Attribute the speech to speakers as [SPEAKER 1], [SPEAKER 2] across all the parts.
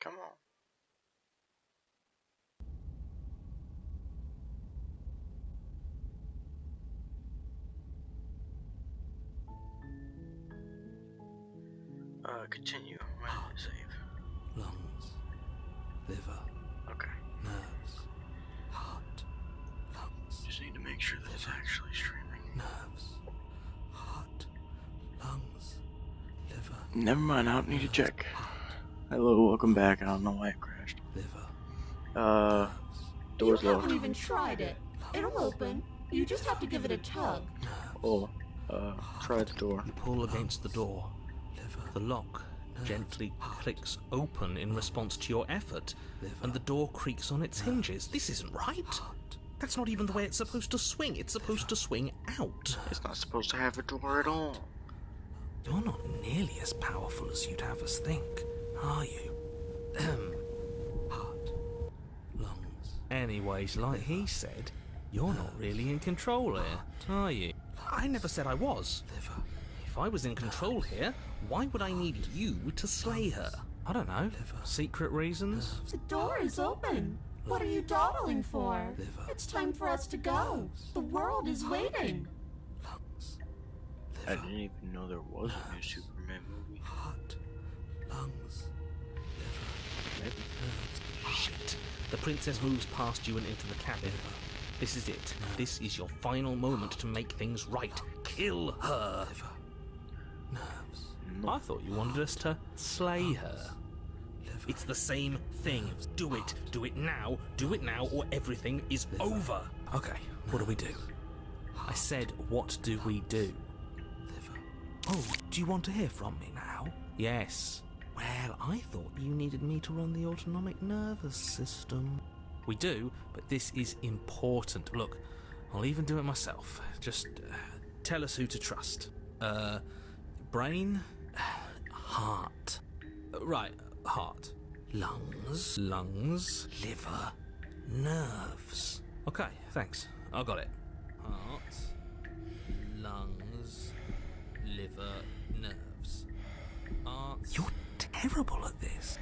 [SPEAKER 1] Come on. Continue. Where did it save?
[SPEAKER 2] Lungs, liver,
[SPEAKER 1] Okay.
[SPEAKER 2] nerves, heart, lungs.
[SPEAKER 1] Just need to make sure that it's actually streaming.
[SPEAKER 2] Nerves, heart, lungs, liver.
[SPEAKER 1] Never mind, I don't need to check.
[SPEAKER 2] Heart,
[SPEAKER 1] Hello, welcome back. I don't know why it crashed.
[SPEAKER 2] liver,
[SPEAKER 1] Door's
[SPEAKER 3] You
[SPEAKER 1] locked.
[SPEAKER 3] haven't even tried it. It'll open. You just have to give it a tug.
[SPEAKER 1] Oh, try the door.
[SPEAKER 2] You pull against the door. The lock gently clicks open in response to your effort, and the door creaks on its hinges. This isn't right. That's not even the way it's supposed to swing. It's supposed to swing out.
[SPEAKER 1] It's not supposed to have a door at all.
[SPEAKER 2] You're not nearly as powerful as you'd have us think, are you? Heart, lungs. Anyways, like he said, you're not really in control here, are you? I never said I was. If I was in control here, why would I need you to slay her? I don't know. Secret reasons?
[SPEAKER 3] The door is open. What are you dawdling for? It's time for us to go. The world is waiting.
[SPEAKER 2] Lungs,
[SPEAKER 1] I didn't even know there was a new Superman movie.
[SPEAKER 2] heart, lungs, liver, Shit. The princess moves past you and into the cabin. This is it. This is your final moment to make things right. Kill her. Nerves. I thought you wanted us to slay her. It's the same thing. Do it. Do it now. Do it now, or everything is over. Okay, what do we do? I said, what do we do? Oh, do you want to hear from me now? Yes. Well, I thought you needed me to run the autonomic nervous system. We do, but this is important. Look, I'll even do it myself. Just tell us who to trust. Brain? Heart. Right, heart. Lungs. Liver. Nerves. Okay, thanks. I got it. Heart. Lungs. Liver. Nerves. Heart. You're terrible at this.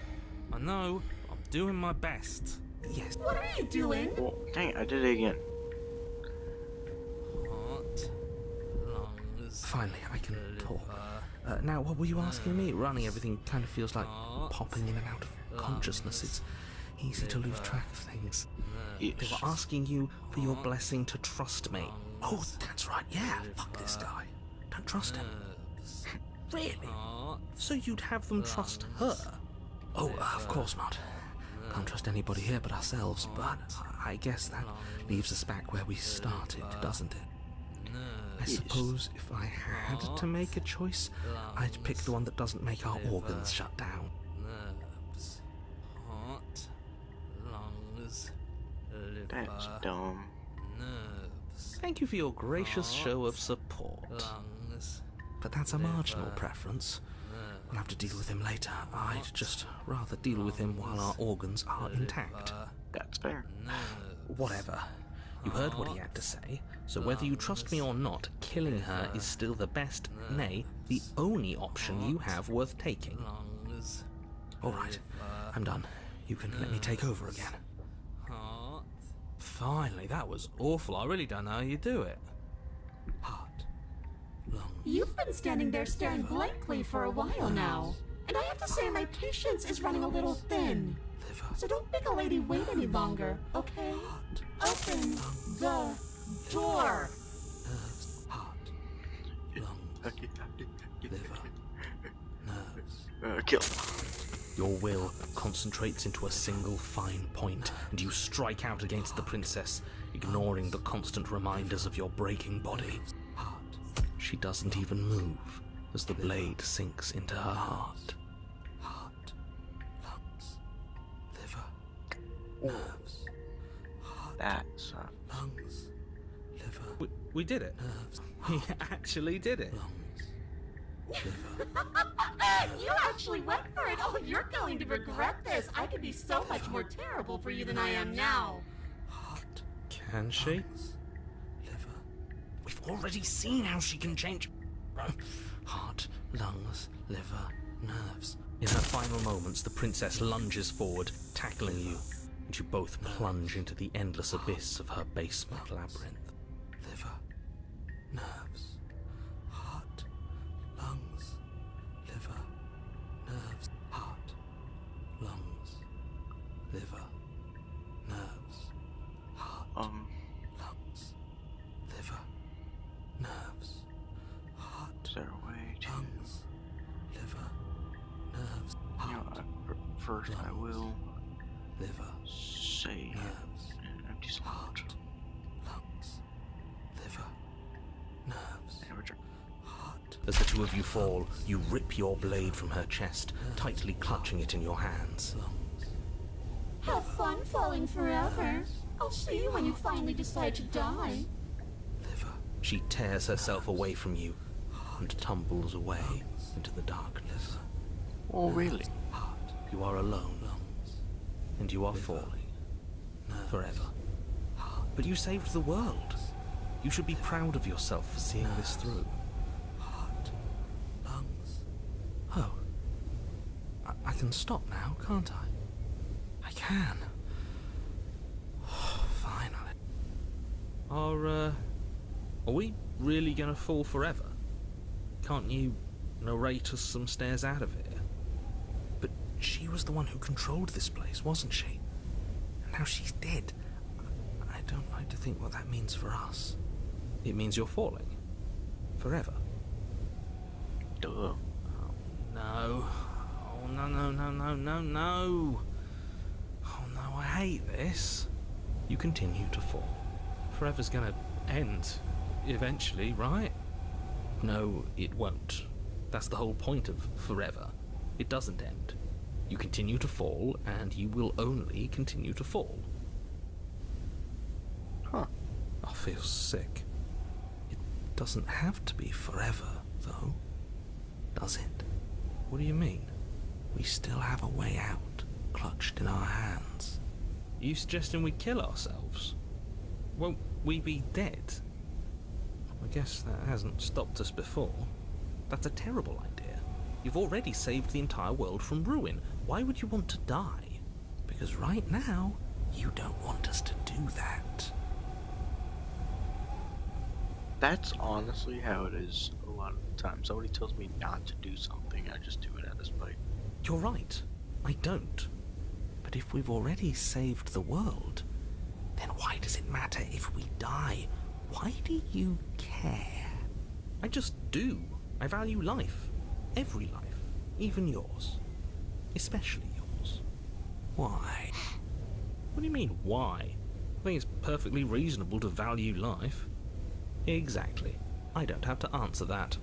[SPEAKER 2] I know. I'm doing my best. Yes.
[SPEAKER 3] What are you doing?
[SPEAKER 1] Oh, dang it, I did it again.
[SPEAKER 2] Heart, lungs. Finally, I can talk. Now, what were you asking me? Running everything kind of feels like popping in and out of consciousness. It's easy to lose track of things. They were asking you for your blessing to trust me. Oh, that's right. Yeah, fuck this guy. Don't trust him. Really? So you'd have them trust her? Oh, of course not. Can't trust anybody here but ourselves, but I guess that leaves us back where we started, doesn't it? I suppose if I had to make a choice, I'd pick the one that doesn't make our organs shut down. Nerves, heart, lungs, liver,
[SPEAKER 1] That's dumb.
[SPEAKER 2] nerves. Thank you for your gracious show of support. Lungs, but that's a marginal preference. We'll have to deal with him later. I'd just rather deal with him while our organs are intact.
[SPEAKER 1] That's fair.
[SPEAKER 2] Whatever. You heard what he had to say, so whether you trust me or not, killing her is still the best, nay, the only option you have worth taking. Alright, I'm done. You can let me take over again. Finally, that was awful. I really don't know how you do it. Heart. Lungs.
[SPEAKER 3] You've been standing there staring blankly for a while now. And I have to say my patience is running a little thin.
[SPEAKER 2] Liver.
[SPEAKER 3] So don't make a lady wait any longer, okay? Open the door.
[SPEAKER 2] Nerves. Heart. Lungs. Liver. Nerves.
[SPEAKER 1] Kill.
[SPEAKER 2] Your will concentrates into a single fine point, and you strike out against the princess, ignoring the constant reminders of your breaking body. She doesn't even move as the blade sinks into her heart. Heart, lungs, liver, nerves.
[SPEAKER 1] That's
[SPEAKER 2] Lungs, liver. We did it. Nerves. We actually did it. Lungs, liver.
[SPEAKER 3] You actually went for it. Oh, you're going to regret this. I could be so much more terrible for you than I am now.
[SPEAKER 2] Heart. Can she? Lungs, liver. We've already seen how she can change. Heart, lungs, liver, nerves. In her final moments, the princess lunges forward, tackling you, and you both plunge into the endless abyss of her basement labyrinth.
[SPEAKER 4] Liver, nerves, heart, lungs, liver, nerves, heart, lungs, liver, nerves, heart, lungs, liver, nerves, heart,
[SPEAKER 1] Is there a way to...
[SPEAKER 4] lungs, liver, nerves,
[SPEAKER 1] You know,
[SPEAKER 4] heart,
[SPEAKER 1] first I will
[SPEAKER 4] liver,
[SPEAKER 1] save
[SPEAKER 4] nerves,
[SPEAKER 1] an empty slot.
[SPEAKER 4] heart, lungs, liver, nerves,
[SPEAKER 1] And return.
[SPEAKER 4] heart.
[SPEAKER 2] As the two of you fall, you rip your blade from her chest, tightly clutching it in your hands.
[SPEAKER 3] Have fun falling forever. I'll see you when you finally decide to die.
[SPEAKER 4] Liver,
[SPEAKER 2] She tears herself away from you and tumbles away into the darkness.
[SPEAKER 1] Oh, really?
[SPEAKER 4] heart,
[SPEAKER 2] You are alone,
[SPEAKER 4] lungs,
[SPEAKER 2] and you are falling forever. But you saved the world. You should be proud of yourself for seeing this through.
[SPEAKER 4] heart, lungs.
[SPEAKER 2] Oh. I can stop now, can't I? I can. Finally. Are we really gonna fall forever? Can't you narrate us some stairs out of here? But she was the one who controlled this place, wasn't she? And now she's dead. I don't like to think what that means for us. It means you're falling. Forever.
[SPEAKER 1] Duh.
[SPEAKER 2] Oh, no. Oh, no, no, no, no, no, no. Oh, no, I hate this. You continue to fall. Forever's gonna end. Eventually, right? No, it won't. That's the whole point of forever. It doesn't end. You continue to fall, and you will only continue to fall.
[SPEAKER 1] Huh.
[SPEAKER 2] I feel sick. It doesn't have to be forever, though, does it? What do you mean?
[SPEAKER 4] We still have a way out, clutched in our hands.
[SPEAKER 2] Are you suggesting we kill ourselves? Won't we be dead? I guess that hasn't stopped us before. That's a terrible idea. You've already saved the entire world from ruin. Why would you want to die?
[SPEAKER 4] Because right now, you don't want us to do that.
[SPEAKER 1] That's honestly how it is a lot of the time. Somebody tells me not to do something, I just do it out of spite.
[SPEAKER 2] You're right. I don't.
[SPEAKER 4] But if we've already saved the world, then why does it matter if we die? Why do you care?
[SPEAKER 2] I just do. I value life. Every life. Even yours. Especially yours.
[SPEAKER 4] Why?
[SPEAKER 2] What do you mean, why? I think it's perfectly reasonable to value life. Exactly. I don't have to answer that.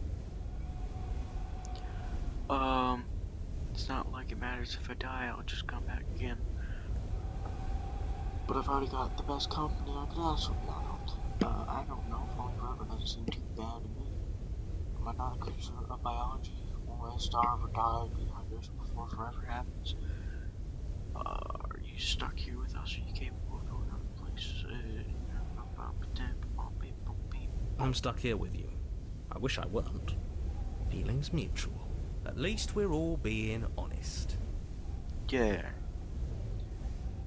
[SPEAKER 1] It's not like it matters if I die, I'll just come back again. But I've already got the best company I could ask for, Arnold. I don't know, falling forever doesn't seem too bad to me. Am I not a creature of biology? Will I starve or die dehydration before forever happens? Are you stuck here with us? Are you capable of going other places?
[SPEAKER 2] I'm stuck here with you. I wish I weren't. Feelings mutual. At least we're all being honest.
[SPEAKER 1] Yeah.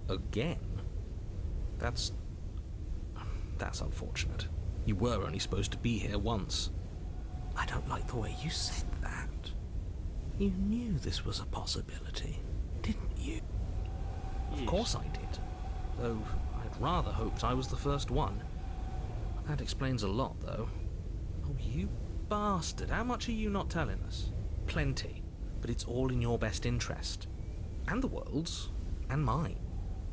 [SPEAKER 2] Again? That's unfortunate. You were only supposed to be here once.
[SPEAKER 4] I don't like the way you said that. You knew this was a possibility, didn't you?
[SPEAKER 2] Of course I did. Though I'd rather hoped I was the first one. That explains a lot, though. Oh, you bastard. How much are you not telling us? Plenty. But it's all in your best interest. And the world's. And mine.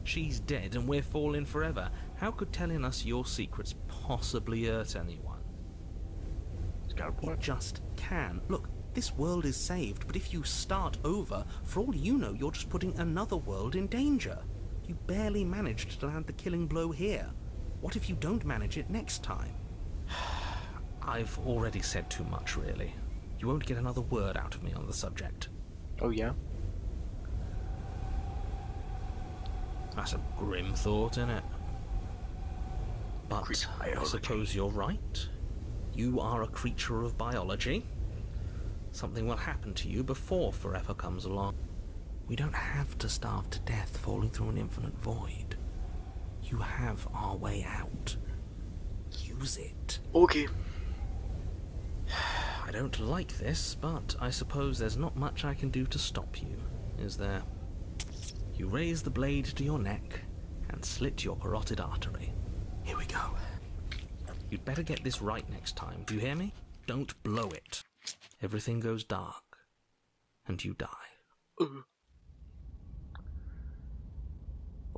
[SPEAKER 2] She's dead and we're falling forever. How could telling us your secrets possibly hurt anyone?
[SPEAKER 1] It's got a
[SPEAKER 2] It
[SPEAKER 1] point.
[SPEAKER 2] just can. Look, this world is saved, but if you start over, for all you know, you're just putting another world in danger. You barely managed to land the killing blow here. What if you don't manage it next time? I've already said too much, really. You won't get another word out of me on the subject.
[SPEAKER 1] Oh, yeah?
[SPEAKER 2] That's a grim thought, isn't it? But
[SPEAKER 1] Creature
[SPEAKER 2] I
[SPEAKER 1] biology.
[SPEAKER 2] suppose you're right. You are a creature of biology. Something will happen to you before forever comes along.
[SPEAKER 4] We don't have to starve to death falling through an infinite void. You have our way out. Use it.
[SPEAKER 1] Okay.
[SPEAKER 2] I don't like this, but I suppose there's not much I can do to stop you, is there? You raise the blade to your neck and slit your carotid artery.
[SPEAKER 4] Here we go.
[SPEAKER 2] You'd better get this right next time, do you hear me? Don't blow it. Everything goes dark, and you die.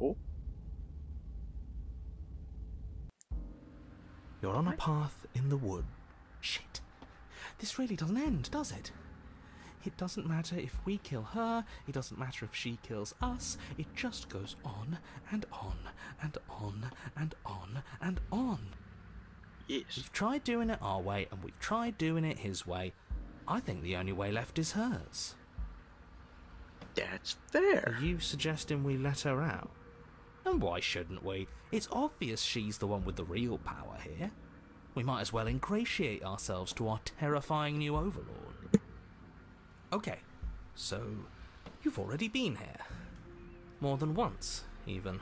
[SPEAKER 1] Oh.
[SPEAKER 2] You're on a path in the wood.
[SPEAKER 4] Shit. This really doesn't end, does it? It doesn't matter if we kill her, it doesn't matter if she kills us, it just goes on and on and on and on and on.
[SPEAKER 1] Yes.
[SPEAKER 4] We've tried doing it our way and we've tried doing it his way. I think the only way left is hers.
[SPEAKER 1] That's fair.
[SPEAKER 2] Are you suggesting we let her out?
[SPEAKER 4] And why shouldn't we? It's obvious she's the one with the real power here. We might as well ingratiate ourselves to our terrifying new overlord.
[SPEAKER 2] Okay, so you've already been here. More than once, even.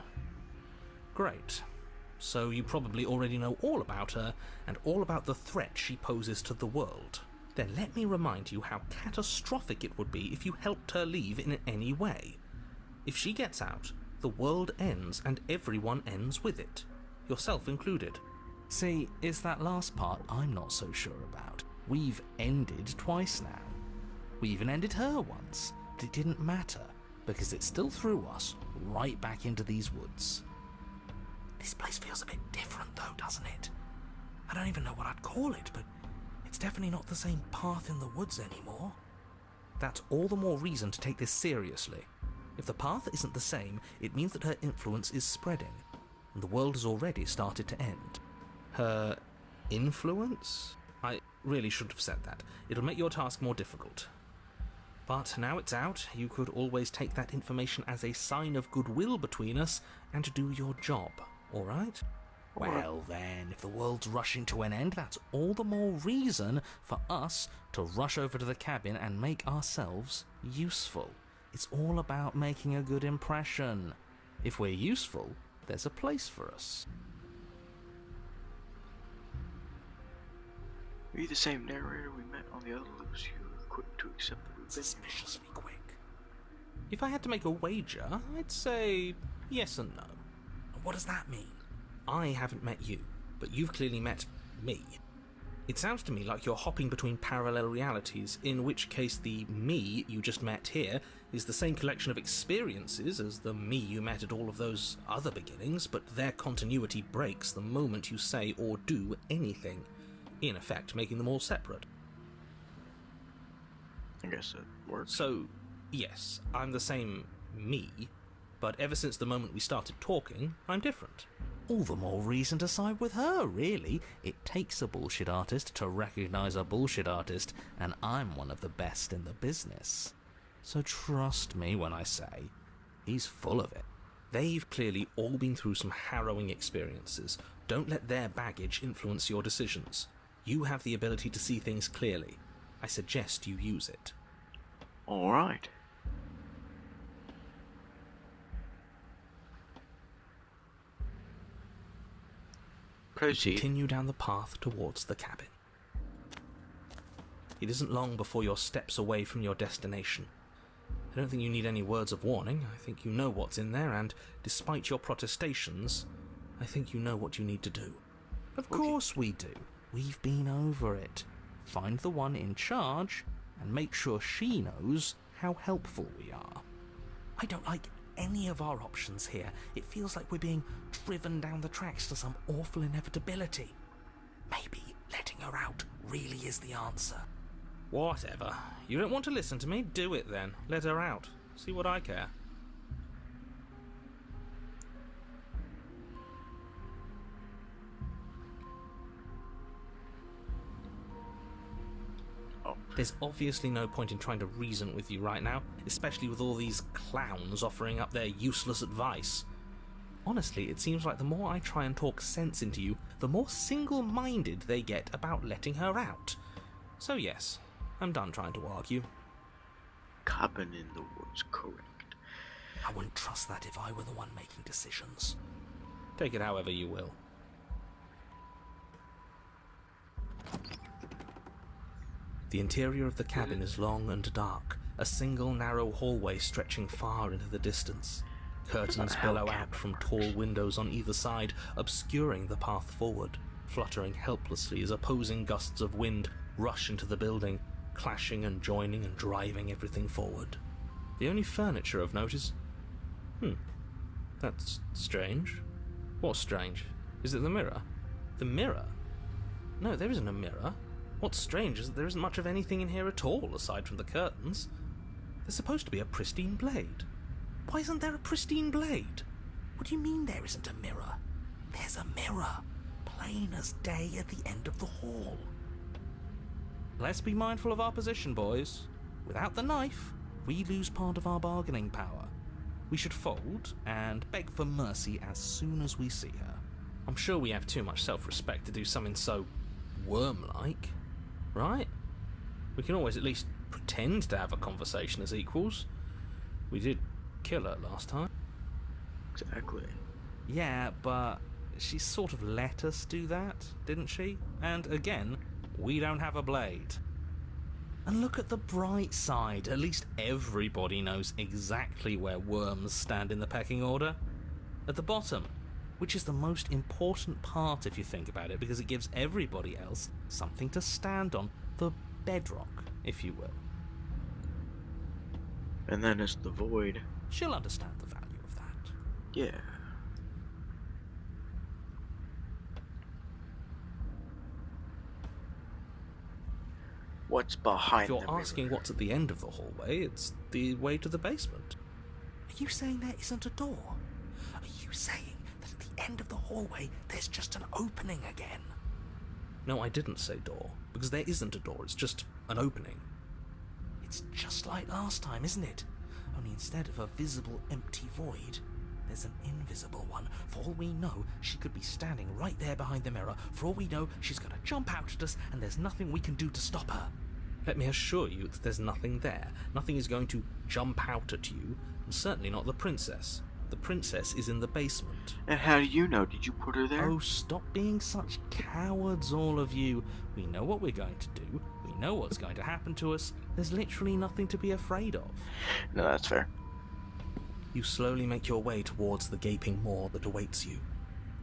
[SPEAKER 2] Great. So you probably already know all about her and all about the threat she poses to the world. Then let me remind you how catastrophic it would be if you helped her leave in any way. If she gets out, the world ends and everyone ends with it, yourself included.
[SPEAKER 4] See, it's that last part I'm not so sure about. We've ended twice now. We even ended her once, but it didn't matter, because it still threw us right back into these woods. This place feels a bit different though, doesn't it? I don't even know what I'd call it, but it's definitely not the same path in the woods anymore.
[SPEAKER 2] That's all the more reason to take this seriously. If the path isn't the same, it means that her influence is spreading, and the world has already started to end. Her influence? I really shouldn't have said that. It'll make your task more difficult. But now it's out, you could always take that information as a sign of goodwill between us and do your job, alright?
[SPEAKER 4] Well then, if the world's rushing to an end, that's all the more reason for us to rush over to the cabin and make ourselves useful. It's all about making a good impression. If we're useful, there's a place for us.
[SPEAKER 1] Are you the same narrator we met on the other loose? You were quick to accept that we've been
[SPEAKER 4] Suspiciously quick.
[SPEAKER 2] If I had to make a wager, I'd say yes and no.
[SPEAKER 4] What does that mean?
[SPEAKER 2] I haven't met you, but you've clearly met me. It sounds to me like you're hopping between parallel realities, in which case the me you just met here is the same collection of experiences as the me you met at all of those other beginnings, but their continuity breaks the moment you say or do anything, in effect making them all separate.
[SPEAKER 1] I guess it works.
[SPEAKER 2] So, yes, I'm the same me, but ever since the moment we started talking, I'm different.
[SPEAKER 4] All the more reason to side with her, really. It takes a bullshit artist to recognize a bullshit artist, and I'm one of the best in the business. So trust me when I say, he's full of it.
[SPEAKER 2] They've clearly all been through some harrowing experiences. Don't let their baggage influence your decisions. You have the ability to see things clearly. I suggest you use it.
[SPEAKER 1] Alright. Proceed.
[SPEAKER 2] Continue down the path towards the cabin. It isn't long before you're steps away from your destination. I don't think you need any words of warning. I think you know what's in there, and despite your protestations, I think you know what you need to do.
[SPEAKER 4] Of course we do. We've been over it. Find the one in charge, and make sure she knows how helpful we are. I don't like any of our options here. It feels like we're being driven down the tracks to some awful inevitability. Maybe letting her out really is the answer.
[SPEAKER 2] Whatever. You don't want to listen to me? Do it then. Let her out. See what I care. There's obviously no point in trying to reason with you right now, especially with all these clowns offering up their useless advice. Honestly, it seems like the more I try and talk sense into you, the more single-minded they get about letting her out. So yes, I'm done trying to argue.
[SPEAKER 1] Cabin in the woods, correct.
[SPEAKER 4] I wouldn't trust that if I were the one making decisions.
[SPEAKER 2] Take it however you will. The interior of the cabin is long and dark, a single narrow hallway stretching far into the distance. Curtains billow out from tall windows on either side, obscuring the path forward, fluttering helplessly as opposing gusts of wind rush into the building, clashing and joining and driving everything forward. The only furniture of note is... that's strange. What's strange? Is it the mirror? The mirror? No, there isn't a mirror. What's strange is that there isn't much of anything in here at all, aside from the curtains. There's supposed to be a pristine blade. Why isn't there a pristine blade?
[SPEAKER 4] What do you mean there isn't a mirror? There's a mirror, plain as day at the end of the hall.
[SPEAKER 2] Let's be mindful of our position, boys.
[SPEAKER 4] Without the knife, we lose part of our bargaining power. We should fold and beg for mercy as soon as we see her.
[SPEAKER 2] I'm sure we have too much self-respect to do something so worm-like, right? We can always at least pretend to have a conversation as equals. We did kill her last time.
[SPEAKER 1] Exactly.
[SPEAKER 4] Yeah, but she sort of let us do that, didn't she? And again, we don't have a blade. And look at the bright side. At least everybody knows exactly where worms stand in the pecking order. At the bottom, which is the most important part if you think about it, because it gives everybody else something to stand on. The bedrock, if you will.
[SPEAKER 1] And then it's the void.
[SPEAKER 4] She'll understand the value of that.
[SPEAKER 1] Yeah. What's behind
[SPEAKER 2] If you're
[SPEAKER 1] the mirror?
[SPEAKER 2] asking what's at the end of the hallway, it's the way to the basement.
[SPEAKER 4] Are you saying there isn't a door? Are you saying that at the end of the hallway there's just an opening again?
[SPEAKER 2] No, I didn't say door, because there isn't a door, it's just an opening.
[SPEAKER 4] It's just like last time, isn't it? Only instead of a visible empty void, there's an invisible one. For all we know, she could be standing right there behind the mirror. For all we know, she's going to jump out at us, and there's nothing we can do to stop her.
[SPEAKER 2] Let me assure you that there's nothing there. Nothing is going to jump out at you, and certainly not the princess. The princess is in the basement.
[SPEAKER 1] And how do you know? Did you put her there?
[SPEAKER 4] Oh, stop being such cowards, all of you. We know what we're going to do. We know what's going to happen to us. There's literally nothing to be afraid of.
[SPEAKER 1] No, that's fair.
[SPEAKER 2] You slowly make your way towards the gaping maw that awaits you.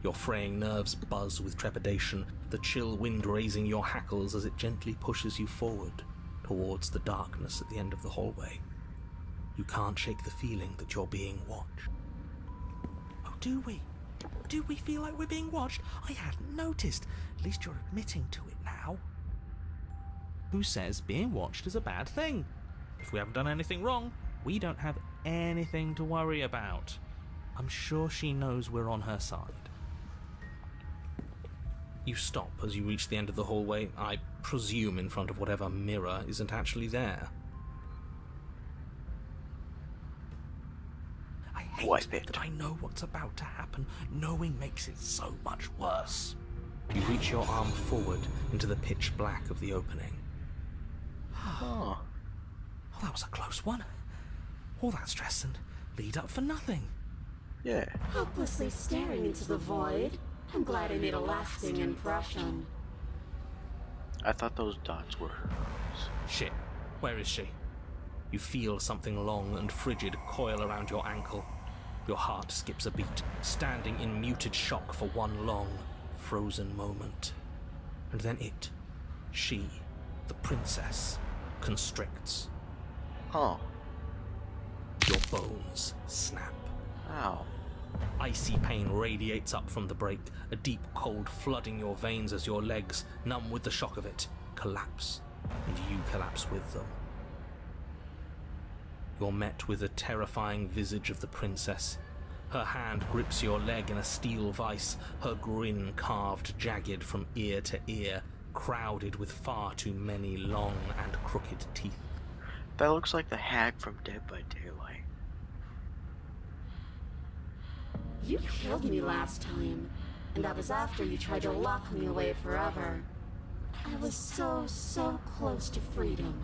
[SPEAKER 2] Your fraying nerves buzz with trepidation, the chill wind raising your hackles as it gently pushes you forward towards the darkness at the end of the hallway. You can't shake the feeling that you're being watched.
[SPEAKER 4] Oh, do we? Do we feel like we're being watched? I hadn't noticed. At least you're admitting to it now. Who says being watched is a bad thing? If we haven't done anything wrong, we don't have anything to worry about. I'm sure she knows we're on her side.
[SPEAKER 2] You stop as you reach the end of the hallway, I presume in front of whatever mirror isn't actually there.
[SPEAKER 4] I hate
[SPEAKER 1] Wipe it.
[SPEAKER 4] that I know what's about to happen. Knowing makes it so much worse.
[SPEAKER 2] You reach your arm forward into the pitch black of the opening.
[SPEAKER 1] Oh.
[SPEAKER 4] Oh, that was a close one. All that stress and lead up for nothing.
[SPEAKER 1] Yeah.
[SPEAKER 3] Hopelessly staring into the void. I'm glad I made a lasting impression.
[SPEAKER 1] I thought those dots were hers.
[SPEAKER 2] Shit, where is she? You feel something long and frigid coil around your ankle. Your heart skips a beat, standing in muted shock for one long, frozen moment. And then it, she, the princess, constricts.
[SPEAKER 1] Oh.
[SPEAKER 2] Your bones snap.
[SPEAKER 1] Ow.
[SPEAKER 2] Icy pain radiates up from the break, a deep cold flooding your veins as your legs, numb with the shock of it, collapse, and you collapse with them. You're met with the terrifying visage of the princess. Her hand grips your leg in a steel vice, her grin carved jagged from ear to ear, crowded with far too many long and crooked teeth.
[SPEAKER 1] That looks like the hag from Dead by Daylight.
[SPEAKER 3] You killed me last time, and that was after you tried to lock me away forever. I was so close to freedom.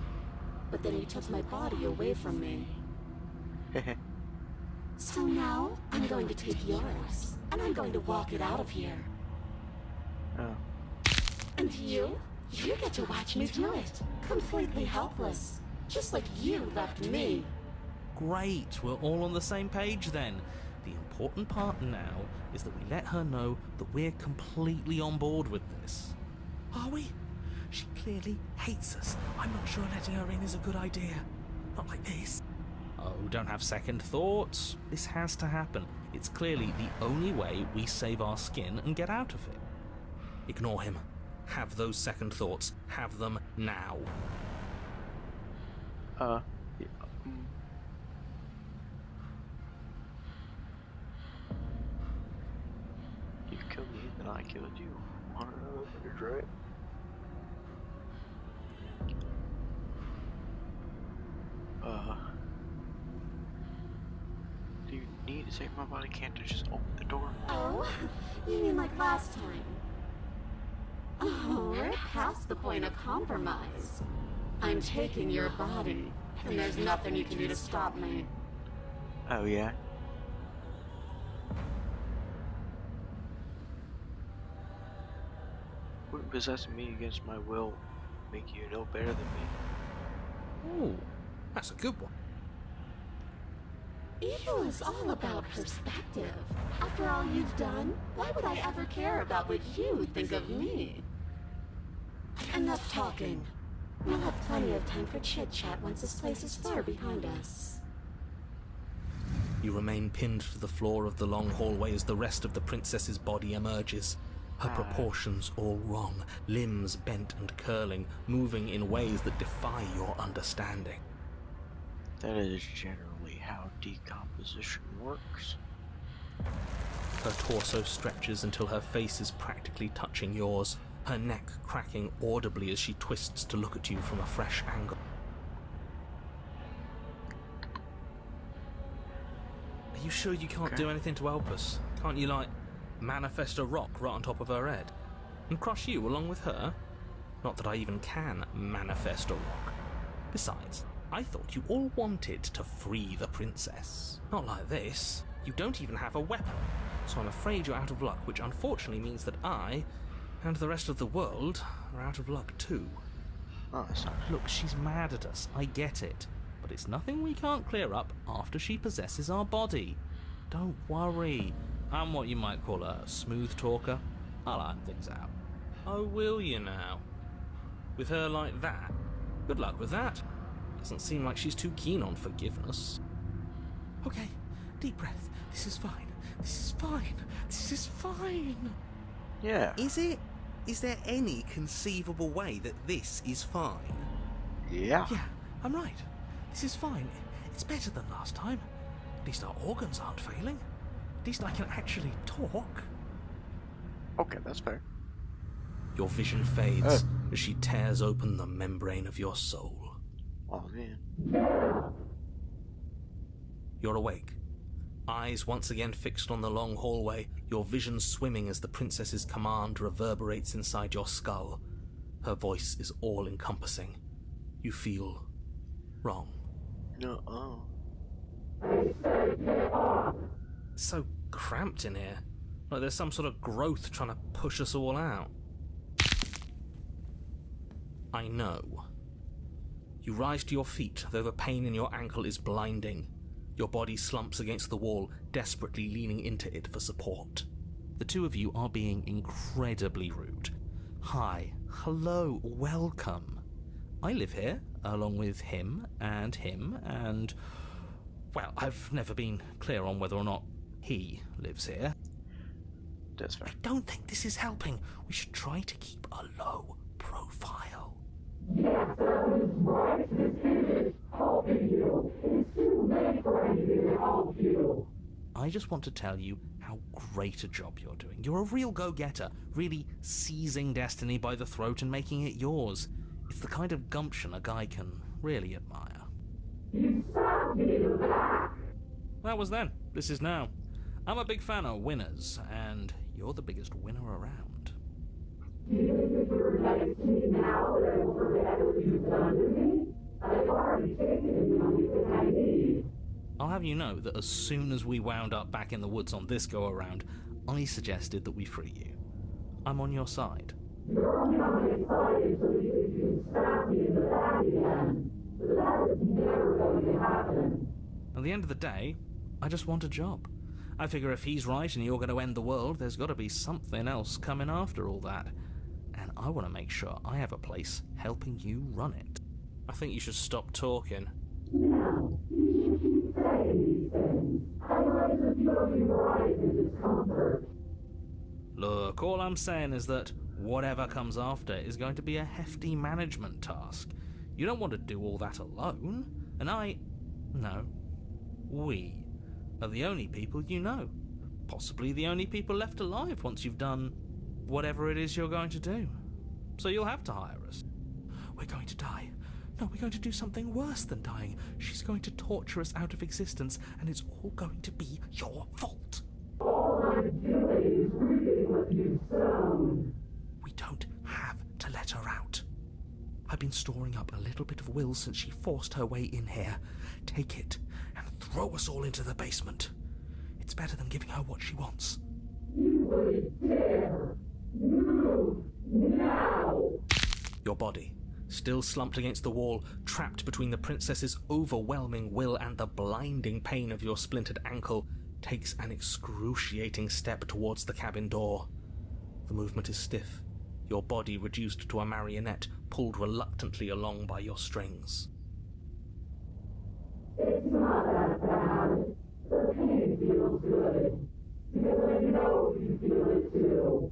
[SPEAKER 3] but then you took my body away from me. So now, I'm going to take yours, and I'm going to walk it out of here.
[SPEAKER 1] Oh.
[SPEAKER 3] And you get to watch me do it, completely helpless, just like you left me.
[SPEAKER 4] Great, we're all on the same page then. The important part now is that we let her know that we're completely on board with this.
[SPEAKER 2] Are we? She clearly hates us. I'm not sure letting her in is a good idea. Not like this.
[SPEAKER 4] Oh, don't have second thoughts. This has to happen. It's clearly the only way we save our skin and get out of it.
[SPEAKER 2] Ignore him. Have those second thoughts. Have them now.
[SPEAKER 1] Yeah, you killed me, then I killed you. That's right. Do you need to save my body? Can't I just open the door?
[SPEAKER 3] Oh, you mean like last time? Oh, we're past the point of compromise. I'm taking your body, and there's nothing you can do to stop me.
[SPEAKER 1] Oh, yeah? Wouldn't possessing me against my will make you no better than me?
[SPEAKER 2] Ooh, that's a good one.
[SPEAKER 3] Ego is all about perspective. After all you've done, why would I ever care about what you think of me? Enough talking. We'll have plenty of time for chit-chat once this place is far behind us.
[SPEAKER 2] You remain pinned to the floor of the long hallway as the rest of the princess's body emerges. Her proportions all wrong, limbs bent and curling, moving in ways that defy your understanding.
[SPEAKER 1] That is generally how decomposition works.
[SPEAKER 2] Her torso stretches until her face is practically touching yours, her neck cracking audibly as she twists to look at you from a fresh angle. Are you sure you can't do anything to help us? Can't you, like, manifest a rock right on top of her head? And crush you along with her? Not that I even can manifest a rock. Besides, I thought you all wanted to free the princess. Not like this. You don't even have a weapon. So I'm afraid you're out of luck, which unfortunately means that I, and the rest of the world, are out of luck too.
[SPEAKER 1] Oh, that's not...
[SPEAKER 4] Look, she's mad at us, I get it. But it's nothing we can't clear up after she possesses our body. Don't worry. I'm what you might call a smooth talker. I'll iron things out.
[SPEAKER 2] Oh, will you now? With her like that? Good luck with that. Doesn't seem like she's too keen on forgiveness. Okay, deep breath. This is fine. This is fine. This is fine.
[SPEAKER 1] Yeah.
[SPEAKER 2] Is it? Is there any conceivable way that this is fine?
[SPEAKER 1] Yeah.
[SPEAKER 2] Yeah, I'm right. This is fine. It's better than last time. At least our organs aren't failing. At least I can actually talk.
[SPEAKER 1] Okay, that's fair.
[SPEAKER 2] Your vision fades as she tears open the membrane of your soul.
[SPEAKER 1] Oh, man.
[SPEAKER 2] You're awake. Eyes once again fixed on the long hallway, your vision swimming as the princess's command reverberates inside your skull. Her voice is all-encompassing. You feel wrong.
[SPEAKER 1] No,
[SPEAKER 2] It's so cramped in here. Like there's some sort of growth trying to push us all out. I know. You rise to your feet, though the pain in your ankle is blinding. Your body slumps against the wall, desperately leaning into it for support.
[SPEAKER 4] The two of you are being incredibly rude. Hi, hello, welcome. I live here, along with him, and... Well, I've never been clear on whether or not he lives here.
[SPEAKER 1] that's fair.
[SPEAKER 4] I don't think this is helping. We should try to keep a low profile. I just want to tell you how great a job you're doing. You're a real go-getter, really seizing destiny by the throat and making it yours. It's the kind of gumption a guy can really admire. That was then. This is now. I'm a big fan of winners, and you're the biggest winner around. I'll have you know that as soon as we wound up back in the woods on this go-around, I suggested that we free you. I'm on your side. At the end of the day, I just want a job. I figure if he's right and you're going to end the world, there's got to be something else coming after all that. And I want to make sure I have a place helping you run it.
[SPEAKER 2] I think you should stop talking.
[SPEAKER 4] Look, all I'm saying is that whatever comes after is going to be a hefty management task. You don't want to do all that alone. And we are the only people you know. Possibly the only people left alive once you've done whatever it is you're going to do. So you'll have to hire us. We're going to die. No, we're going to do something worse than dying. She's going to torture us out of existence, and it's all going to be your fault. We don't have to let her out. I've been storing up a little bit of will since she forced her way in here. Take it and throw us all into the basement. It's better than giving her what she wants.
[SPEAKER 2] Your body, still slumped against the wall, trapped between the princess's overwhelming will and the blinding pain of your splintered ankle, takes an excruciating step towards the cabin door. The movement is stiff, your body reduced to a marionette, pulled reluctantly along by your strings.
[SPEAKER 5] It's not that bad. The pain feels good. Because I know you feel it too.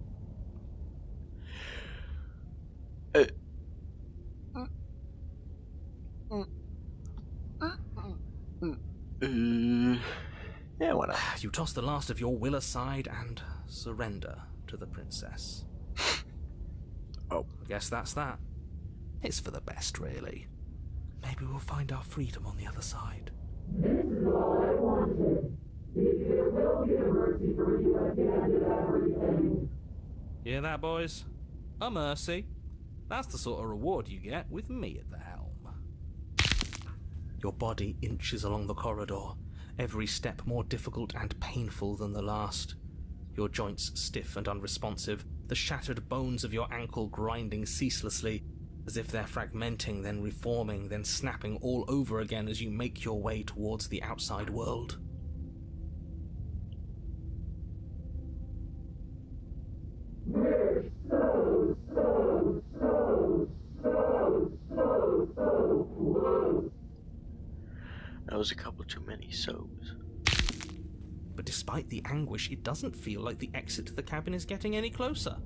[SPEAKER 1] Yeah, why not?
[SPEAKER 2] You toss the last of your will aside and surrender to the princess.
[SPEAKER 1] Oh.
[SPEAKER 2] I guess that's that.
[SPEAKER 4] It's for the best, really. Maybe we'll find our freedom on the other side.
[SPEAKER 5] This is all I wanted. If there will be a mercy for you at the end of everything.
[SPEAKER 2] Hear that, boys? A mercy. That's the sort of reward you get with me at the helm. Your body inches along the corridor, every step more difficult and painful than the last. Your joints stiff and unresponsive, the shattered bones of your ankle grinding ceaselessly, as if they're fragmenting, then reforming, then snapping all over again as you make your way towards the outside world.
[SPEAKER 5] We're so close.
[SPEAKER 1] That was a couple too many so's.
[SPEAKER 2] But despite the anguish, it doesn't feel like the exit to the cabin is getting any closer.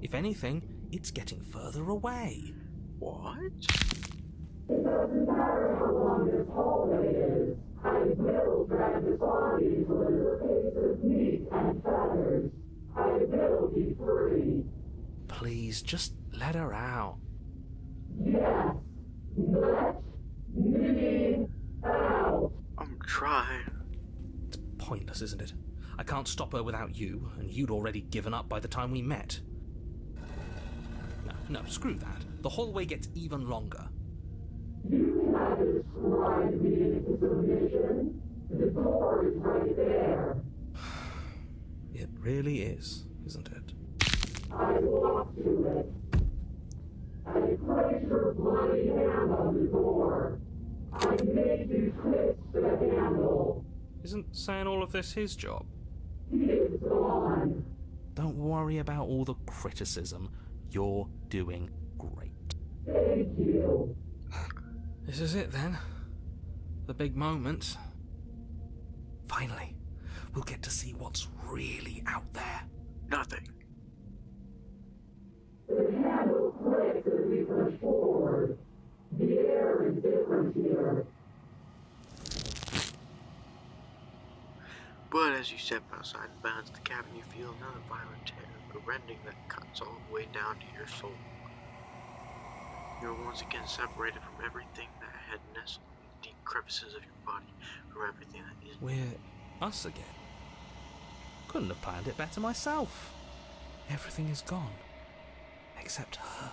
[SPEAKER 2] If anything, it's getting further away.
[SPEAKER 1] What?
[SPEAKER 5] It doesn't matter how long this hallway is. I will drag this body into a little case of meat and feathers. I will be free.
[SPEAKER 2] Please, just let her out.
[SPEAKER 5] Yes. Let me out.
[SPEAKER 1] I'm trying.
[SPEAKER 2] It's pointless, isn't it? I can't stop her without you, and you'd already given up by the time we met. No, screw that. The hallway gets even longer.
[SPEAKER 5] You have described me into submission. The door is right there.
[SPEAKER 2] It really is, isn't it?
[SPEAKER 5] I walk to it. I place your bloody hand on the door. I made you twist the handle.
[SPEAKER 2] Isn't saying all of this his job?
[SPEAKER 5] It's gone.
[SPEAKER 4] Don't worry about all the criticism. You're doing great.
[SPEAKER 5] Thank you.
[SPEAKER 2] This is it then. The big moment.
[SPEAKER 4] Finally, we'll get to see what's really out there.
[SPEAKER 1] Nothing.
[SPEAKER 5] The handle clicks as we push forward. The air is different here.
[SPEAKER 1] But as you step outside and bounce the cabin, you feel another violent tear, a rending that cuts all the way down to your soul. You're once again separated from everything that had nestled in the deep crevices of your body, from everything that is.
[SPEAKER 2] We're us again.
[SPEAKER 4] Couldn't have planned it better myself. Everything is gone. Except her.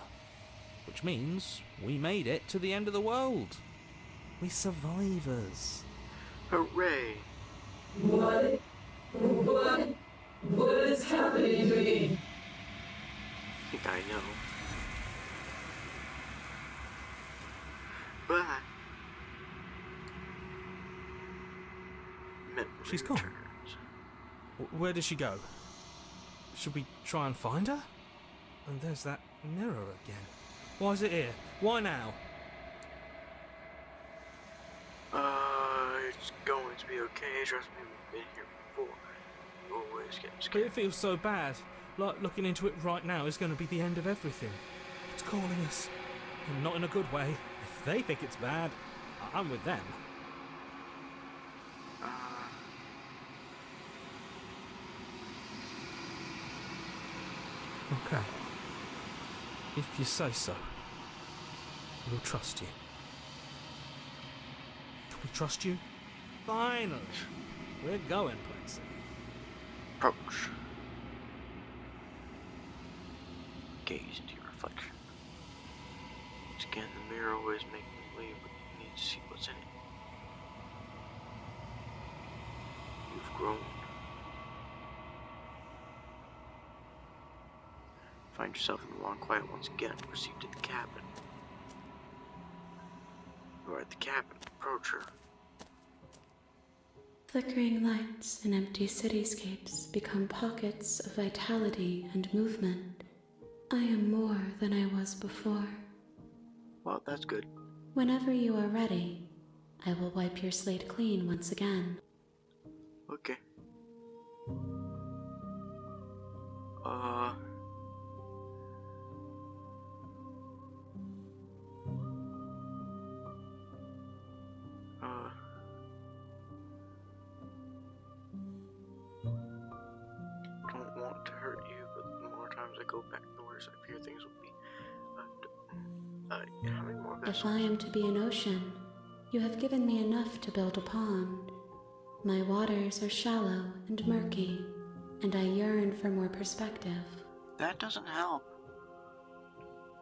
[SPEAKER 2] Which means we made it to the end of the world.
[SPEAKER 4] We're survivors.
[SPEAKER 1] Hooray!
[SPEAKER 5] What? What is happening to me?
[SPEAKER 1] I think I know. But memory
[SPEAKER 2] She's gone.
[SPEAKER 1] returns.
[SPEAKER 2] Where did she go? Should we try and find her? And there's that mirror again. Why is it here? Why now?
[SPEAKER 1] It's going to be okay. Trust me, we've been here before. You always get
[SPEAKER 2] But
[SPEAKER 1] scared.
[SPEAKER 2] it feels so bad. Like looking into it right now is going to be the end of everything. It's calling us. And not in a good way. If they think it's bad, I'm with them. Okay. If you say so, we'll trust you. Can we trust you? Finally! We're going places.
[SPEAKER 1] Approach. Gaze into your reflection. Scan the mirror, always make me believe, but you need to see what's in it. You've grown. Find yourself in the long quiet once again. Proceed to the cabin. You are at the cabin. Approach her.
[SPEAKER 3] Flickering lights and empty cityscapes become pockets of vitality and movement. I am more than I was before.
[SPEAKER 1] Well, that's good.
[SPEAKER 3] Whenever you are ready, I will wipe your slate clean once again.
[SPEAKER 1] Okay. Don't want to hurt you, but the more times I go back, the worse I fear things will be. How many more
[SPEAKER 3] If
[SPEAKER 1] vessels?
[SPEAKER 3] I am to be an ocean, you have given me enough to build a pond. My waters are shallow and murky, and I yearn for more perspective.
[SPEAKER 1] That doesn't help.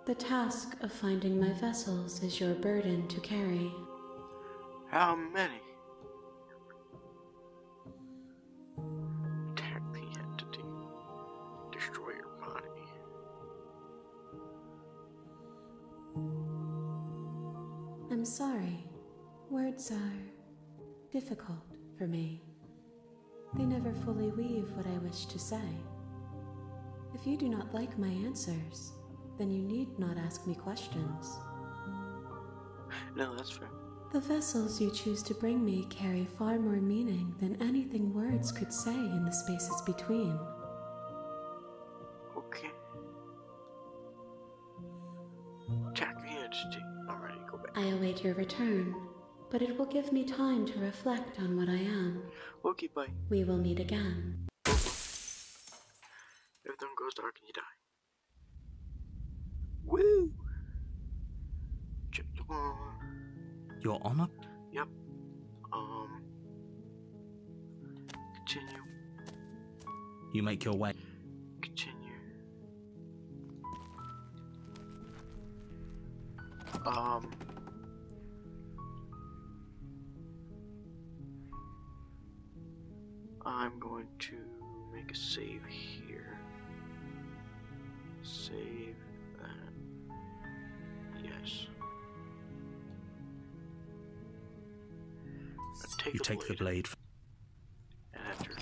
[SPEAKER 3] The task of finding my vessels is your burden to carry.
[SPEAKER 1] How many? Attack the entity. Destroy your body.
[SPEAKER 3] I'm sorry. Words are difficult for me. They never fully weave what I wish to say. If you do not like my answers, then you need not ask me questions.
[SPEAKER 1] No, that's fair.
[SPEAKER 3] The vessels you choose to bring me carry far more meaning than anything words could say in the spaces between.
[SPEAKER 1] Okay. Attack the entity. I'm ready to go back.
[SPEAKER 3] I await your return, but it will give me time to reflect on what I am.
[SPEAKER 1] Okay, bye.
[SPEAKER 3] We will meet again.
[SPEAKER 1] Everything goes dark and you die. Woo! Chapter 1.
[SPEAKER 4] You're on a...
[SPEAKER 1] Yep. Continue.
[SPEAKER 4] You make your way.
[SPEAKER 1] Continue. I'm going to make a save here. Save that. Yes.
[SPEAKER 4] You take the blade.
[SPEAKER 1] And enter.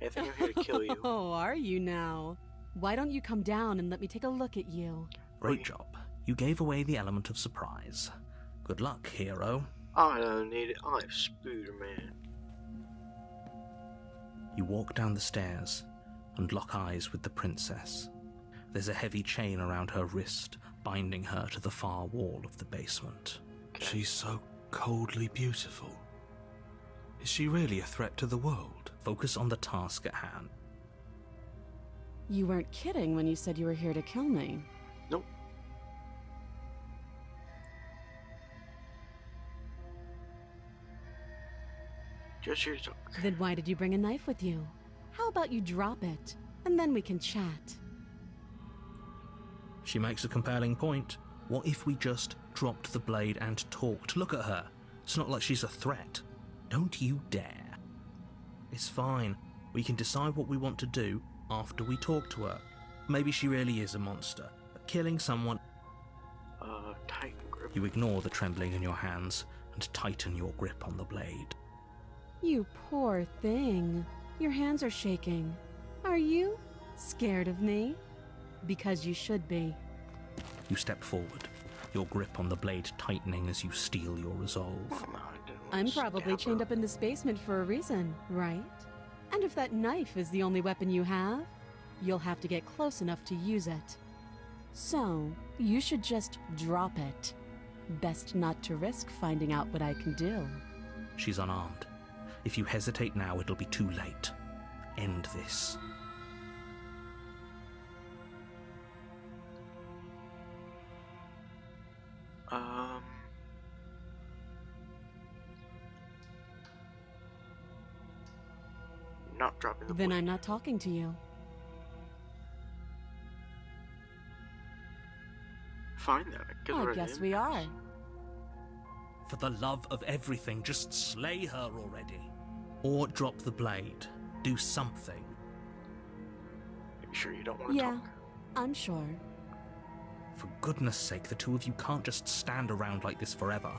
[SPEAKER 1] I think I'm here to kill you.
[SPEAKER 6] Oh, are you now? Why don't you come down and let me take a look at you?
[SPEAKER 4] Great job. You gave away the element of surprise. Good luck, hero.
[SPEAKER 1] I don't need it. I'm Spooderman.
[SPEAKER 4] You walk down the stairs and lock eyes with the princess. There's a heavy chain around her wrist, binding her to the far wall of the basement.
[SPEAKER 2] She's so coldly beautiful. Is she really a threat to the world?
[SPEAKER 4] Focus on the task at hand.
[SPEAKER 6] You weren't kidding when you said you were here to kill me.
[SPEAKER 1] Nope. Just here to talk.
[SPEAKER 6] Then why did you bring a knife with you? How about you drop it? and then we can chat.
[SPEAKER 2] She makes a compelling point. What if we just dropped the blade and talked? Look at her. It's not like she's a threat. Don't you dare. It's fine. We can decide what we want to do after we talk to her. Maybe she really is a monster. But killing someone...
[SPEAKER 1] Tighten grip.
[SPEAKER 2] You ignore the trembling in your hands and tighten your grip on the blade.
[SPEAKER 6] You poor thing. Your hands are shaking. Are you scared of me? Because you should be.
[SPEAKER 2] You step forward, your grip on the blade tightening as you steel your resolve.
[SPEAKER 1] Oh, no, I didn't want
[SPEAKER 6] I'm
[SPEAKER 1] to
[SPEAKER 6] probably
[SPEAKER 1] stab
[SPEAKER 6] chained
[SPEAKER 1] her.
[SPEAKER 6] up in this basement for a reason, right? And if that knife is the only weapon you have, you'll have to get close enough to use it. So, you should just drop it. Best not to risk finding out what I can do.
[SPEAKER 2] She's unarmed. If you hesitate now, it'll be too late. End this.
[SPEAKER 1] Not dropping the
[SPEAKER 6] Then
[SPEAKER 1] blade.
[SPEAKER 6] I'm not talking to you.
[SPEAKER 1] Fine then. Get
[SPEAKER 6] I
[SPEAKER 1] rid of
[SPEAKER 6] guess
[SPEAKER 1] him.
[SPEAKER 6] we are.
[SPEAKER 2] For the love of everything, just slay her already. Or drop the blade. Do something.
[SPEAKER 1] Are you sure you don't want to
[SPEAKER 6] Yeah,
[SPEAKER 1] talk?
[SPEAKER 6] I'm sure.
[SPEAKER 2] For goodness sake, the two of you can't just stand around like this forever.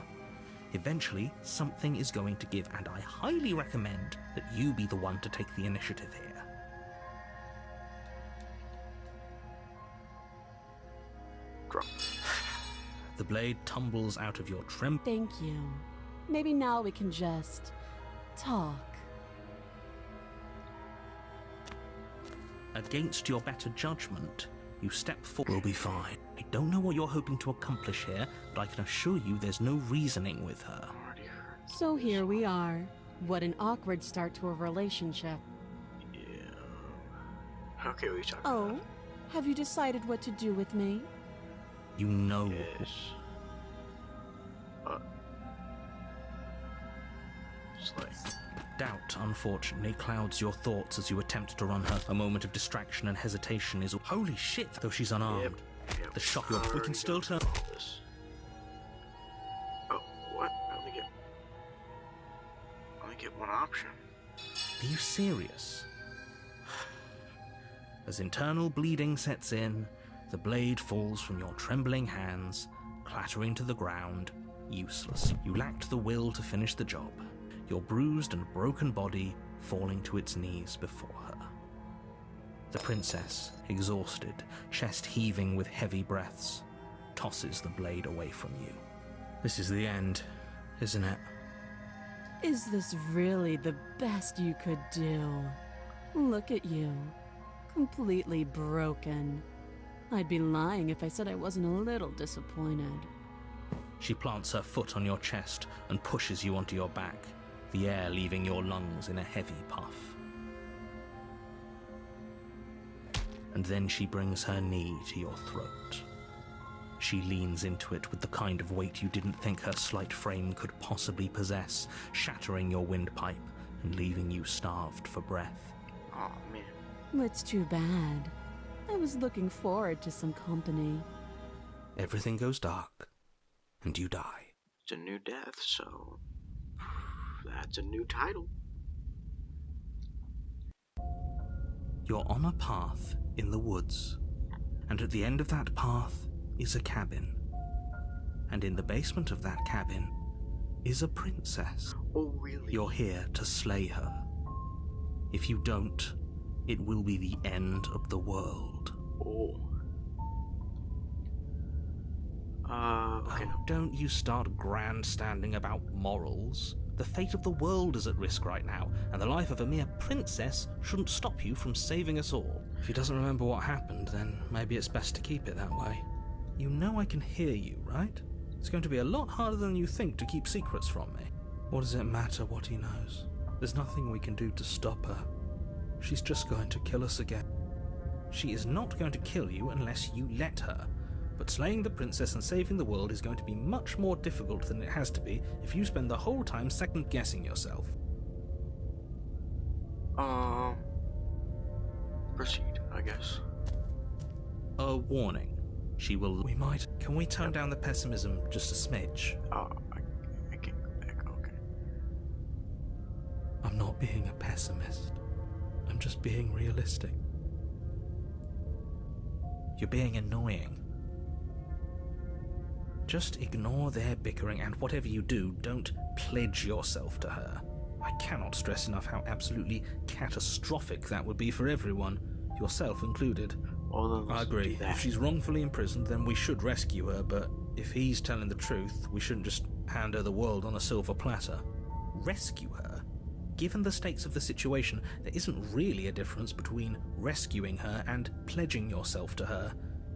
[SPEAKER 2] Eventually, something is going to give, and I highly recommend that you be the one to take the initiative here.
[SPEAKER 1] Drop.
[SPEAKER 2] The blade tumbles out of your
[SPEAKER 6] Thank you. Maybe now we can just talk.
[SPEAKER 2] Against your better judgment, you step forward. We'll be fine. I don't know what you're hoping to accomplish here, but I can assure you there's no reasoning with her.
[SPEAKER 1] Already heard.
[SPEAKER 6] So here we are. What an awkward start to a relationship.
[SPEAKER 1] Yeah. Okay, what are you talking
[SPEAKER 6] Oh,
[SPEAKER 1] about?
[SPEAKER 6] have you decided what to do with me?
[SPEAKER 2] You know.
[SPEAKER 1] Yes. Slay.
[SPEAKER 2] Doubt, unfortunately, clouds your thoughts as you attempt to run her. A moment of distraction and hesitation is... Holy shit, though she's unarmed.
[SPEAKER 1] Yep.
[SPEAKER 2] The shock you're... We
[SPEAKER 1] Already
[SPEAKER 2] can still
[SPEAKER 1] got
[SPEAKER 2] turn...
[SPEAKER 1] all this. Oh, what? I only get one option.
[SPEAKER 2] Are you serious? As internal bleeding sets in, the blade falls from your trembling hands, clattering to the ground, useless. You lacked the will to finish the job, your bruised and broken body falling to its knees before her. The princess, exhausted, chest heaving with heavy breaths, tosses the blade away from you. This is the end, isn't it?
[SPEAKER 6] Is this really the best you could do? Look at you. Completely broken. I'd be lying if I said I wasn't a little disappointed.
[SPEAKER 2] She plants her foot on your chest and pushes you onto your back, the air leaving your lungs in a heavy puff. And then she brings her knee to your throat. She leans into it with the kind of weight you didn't think her slight frame could possibly possess, shattering your windpipe and leaving you starved for breath.
[SPEAKER 1] Oh man.
[SPEAKER 6] It's too bad. I was looking forward to some company.
[SPEAKER 2] Everything goes dark, and you die.
[SPEAKER 1] It's a new death, so that's a new title.
[SPEAKER 2] You're on a path in the woods, and at the end of that path is a cabin. And in the basement of that cabin is a princess.
[SPEAKER 1] Oh really?
[SPEAKER 2] You're here to slay her. If you don't, it will be the end of the world.
[SPEAKER 1] Oh. Okay.
[SPEAKER 2] Oh, don't you start grandstanding about morals. The fate of the world is at risk right now, and the life of a mere princess shouldn't stop you from saving us all. If he doesn't remember what happened, then maybe it's best to keep it that way. You know I can hear you, right? It's going to be a lot harder than you think to keep secrets from me. What does it matter what he knows? There's nothing we can do to stop her. She's just going to kill us again. She is not going to kill you unless you let her. But slaying the princess and saving the world is going to be much more difficult than it has to be if you spend the whole time second-guessing yourself.
[SPEAKER 1] Proceed. guess.
[SPEAKER 2] A warning. She will... Can we tone down the pessimism just a smidge?
[SPEAKER 1] Oh, I can't go back, okay.
[SPEAKER 2] I'm not being a pessimist. I'm just being realistic. You're being annoying. Just ignore their bickering, and whatever you do, don't pledge yourself to her. I cannot stress enough how absolutely catastrophic that would be for everyone, yourself included. I agree. If she's wrongfully imprisoned, then we should rescue her, but if he's telling the truth, we shouldn't just hand her the world on a silver platter. Rescue her? Given the stakes of the situation, there isn't really a difference between rescuing her and pledging yourself to her.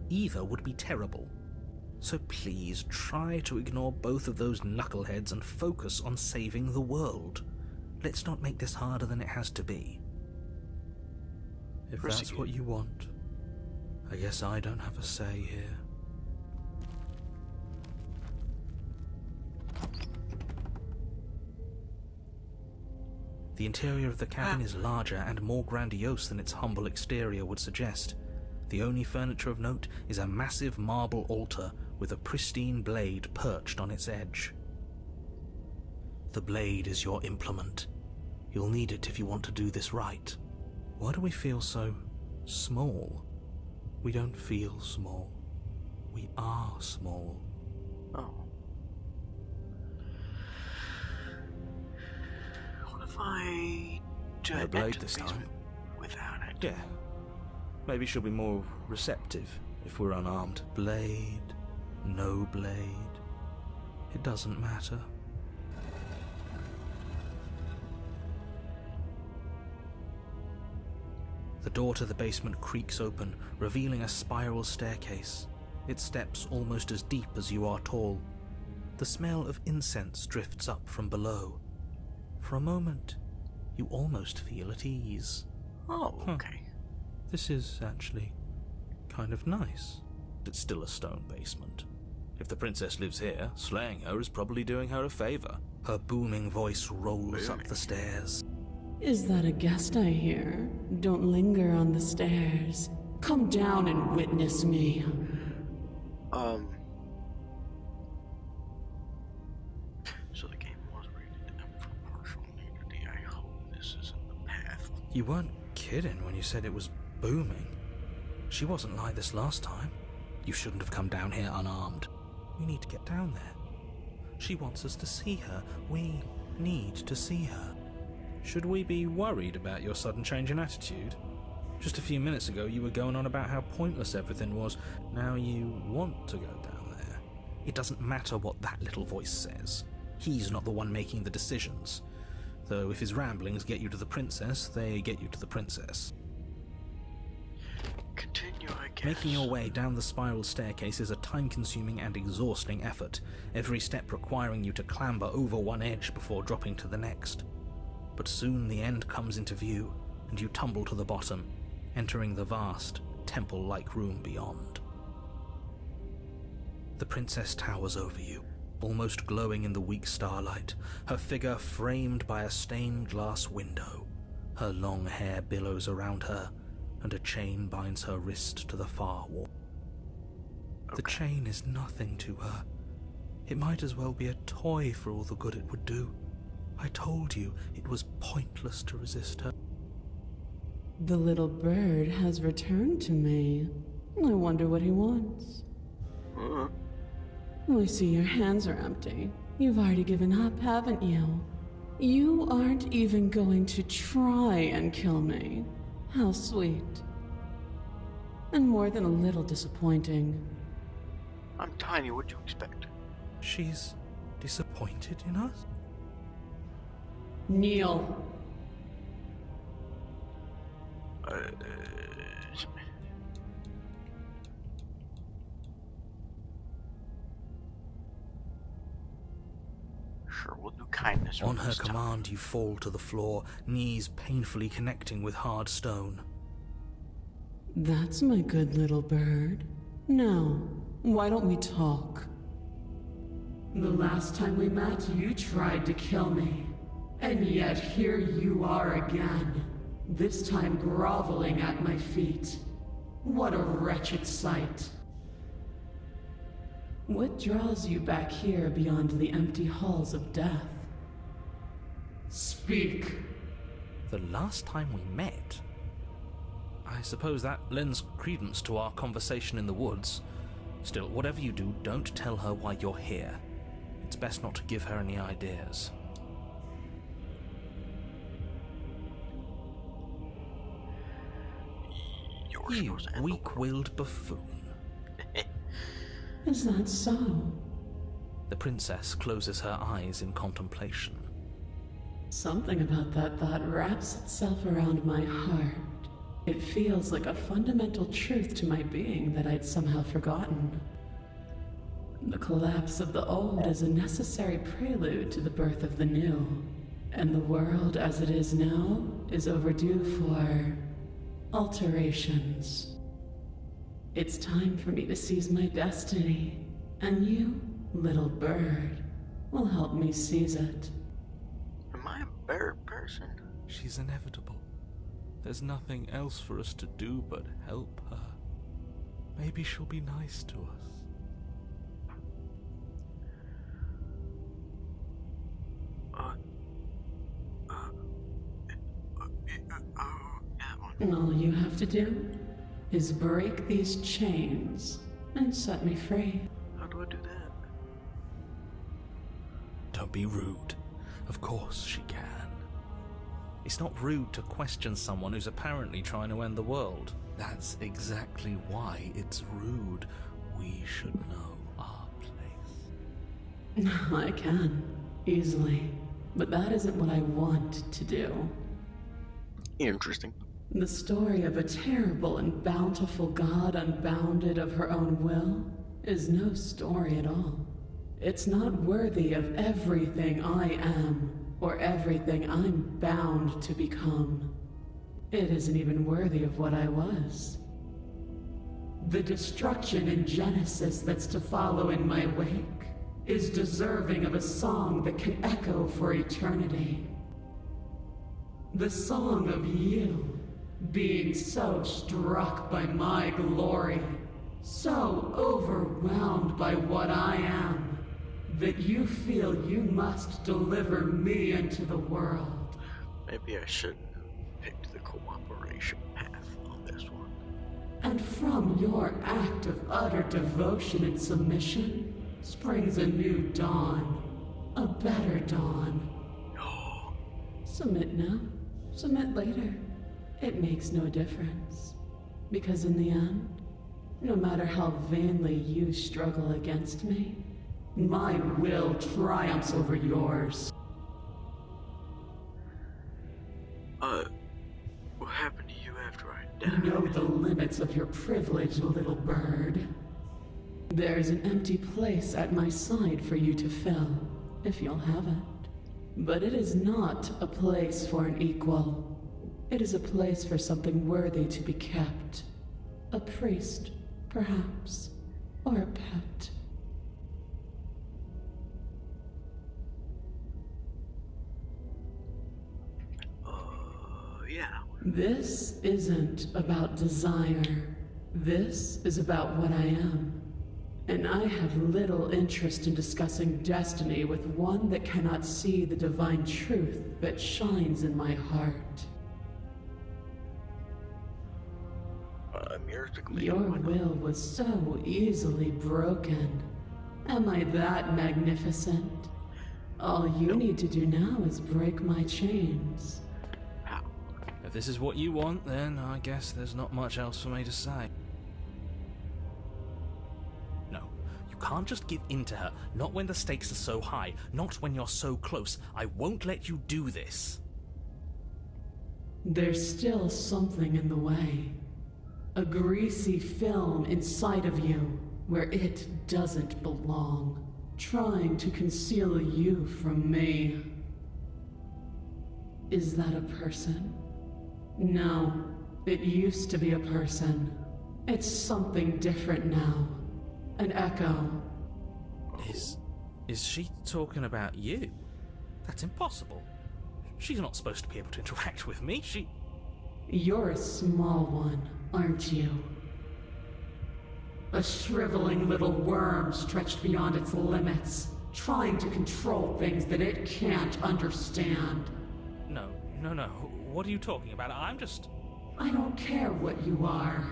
[SPEAKER 2] Either would be terrible. So please try to ignore both of those knuckleheads and focus on saving the world. Let's not make this harder than it has to be. If that's what you want, I guess I don't have a say here. The interior of the cabin is larger and more grandiose than its humble exterior would suggest. The only furniture of note is a massive marble altar with a pristine blade perched on its edge. The blade is your implement. You'll need it if you want to do this right. Why do we feel so small? We don't feel small. We are small.
[SPEAKER 1] Oh. What if I
[SPEAKER 2] No blade this time.
[SPEAKER 1] Without it?
[SPEAKER 2] Yeah. Maybe she'll be more receptive if we're unarmed. Blade, no blade. It doesn't matter. The door to the basement creaks open, revealing a spiral staircase, its steps almost as deep as you are tall. The smell of incense drifts up from below. For a moment, you almost feel at ease.
[SPEAKER 1] Oh, okay.
[SPEAKER 2] This is actually kind of nice. It's still a stone basement. If the princess lives here, slaying her is probably doing her a favor. Her booming voice rolls up the stairs.
[SPEAKER 6] Is that a guest I hear? Don't linger on the stairs. Come down and witness me.
[SPEAKER 1] So the game was rated M for partial nudity. I hope this isn't the path.
[SPEAKER 2] You weren't kidding when you said it was booming. She wasn't like this last time. You shouldn't have come down here unarmed. We need to get down there. She wants us to see her. We need to see her. Should we be worried about your sudden change in attitude? Just a few minutes ago you were going on about how pointless everything was. Now you want to go down there. It doesn't matter what that little voice says. He's not the one making the decisions. Though if his ramblings get you to the princess, they get you to the princess.
[SPEAKER 1] Continue, I guess.
[SPEAKER 2] Making your way down the spiral staircase is a time-consuming and exhausting effort, every step requiring you to clamber over one edge before dropping to the next. But soon the end comes into view, and you tumble to the bottom, entering the vast, temple-like room beyond. The princess towers over you, almost glowing in the weak starlight, her figure framed by a stained glass window. Her long hair billows around her, and a chain binds her wrist to the far wall. The chain is nothing to her. It might as well be a toy for all the good it would do. I told you it was pointless to resist her.
[SPEAKER 6] The little bird has returned to me. I wonder what he wants. I see your hands are empty. You've already given up, haven't you? You aren't even going to try and kill me. How sweet. And more than a little disappointing.
[SPEAKER 1] I'm tiny, what'd you expect?
[SPEAKER 2] She's disappointed in us?
[SPEAKER 6] Kneel.
[SPEAKER 1] Sure, we'll do kindness.
[SPEAKER 2] On her command, you fall to the floor, knees painfully connecting with hard stone.
[SPEAKER 6] That's my good little bird. Now, why don't we talk? The last time we met, you tried to kill me. And yet here you are again. This time groveling at my feet.
[SPEAKER 7] What a wretched sight. What draws you back here beyond the empty halls of death? Speak.
[SPEAKER 4] The last time we met? I suppose that lends credence to our conversation in the woods. Still, whatever you do, don't tell her why you're here. It's best not to give her any ideas. You weak-willed buffoon.
[SPEAKER 7] Is that so?
[SPEAKER 4] The princess closes her eyes in contemplation.
[SPEAKER 7] Something about that thought wraps itself around my heart. It feels like a fundamental truth to my being that I'd somehow forgotten. The collapse of the old is a necessary prelude to the birth of the new, and the world as it is now is overdue for alterations. It's time for me to seize my destiny, and you, little bird, will help me seize it.
[SPEAKER 1] Am I a bird person?
[SPEAKER 4] She's inevitable. There's nothing else for us to do but help her. Maybe she'll be nice to us.
[SPEAKER 7] And all you have to do is break these chains and set me free.
[SPEAKER 1] How do I do that?
[SPEAKER 4] Don't be rude. Of course she can. It's not rude to question someone who's apparently trying to end the world. That's exactly why it's rude. We should know our place.
[SPEAKER 7] I can, easily. But that isn't what I want to do.
[SPEAKER 1] Interesting.
[SPEAKER 7] The story of a terrible and bountiful god unbounded of her own will is no story at all. It's not worthy of everything I am, or everything I'm bound to become. It isn't even worthy of what I was. The destruction in Genesis that's to follow in my wake is deserving of a song that can echo for eternity. The song of you, being so struck by my glory, so overwhelmed by what I am, that you feel you must deliver me into the world.
[SPEAKER 1] Maybe I shouldn't have picked the cooperation path on this one.
[SPEAKER 7] And from your act of utter devotion and submission springs a new dawn, a better dawn.
[SPEAKER 1] No.
[SPEAKER 7] Submit now, submit later. It makes no difference. Because in the end, no matter how vainly you struggle against me, my will triumphs over yours.
[SPEAKER 1] What happened to you after I died?
[SPEAKER 7] Know the limits of your privilege, little bird. There's an empty place at my side for you to fill, if you'll have it. But it is not a place for an equal. It is a place for something worthy to be kept. A priest, perhaps, or a pet.
[SPEAKER 1] Yeah.
[SPEAKER 7] This isn't about desire. This is about what I am. And I have little interest in discussing destiny with one that cannot see the divine truth that shines in my heart. Your will was so easily broken. Am I that magnificent? All you need to do now is break my chains.
[SPEAKER 1] How?
[SPEAKER 4] If this is what you want, then I guess there's not much else for me to say. No, you can't just give in to her. Not when the stakes are so high. Not when you're so close. I won't let you do this.
[SPEAKER 7] There's still something in the way. A greasy film inside of you where it doesn't belong, trying to conceal you from me. Is that a person? No, it used to be a person. It's something different now. An echo.
[SPEAKER 4] Is she talking about you? That's impossible. She's not supposed to be able to interact with me.
[SPEAKER 7] You're a small one, aren't you? A shriveling little worm stretched beyond its limits, trying to control things that it can't understand.
[SPEAKER 4] No. What are you talking about? I'm just...
[SPEAKER 7] I don't care what you are.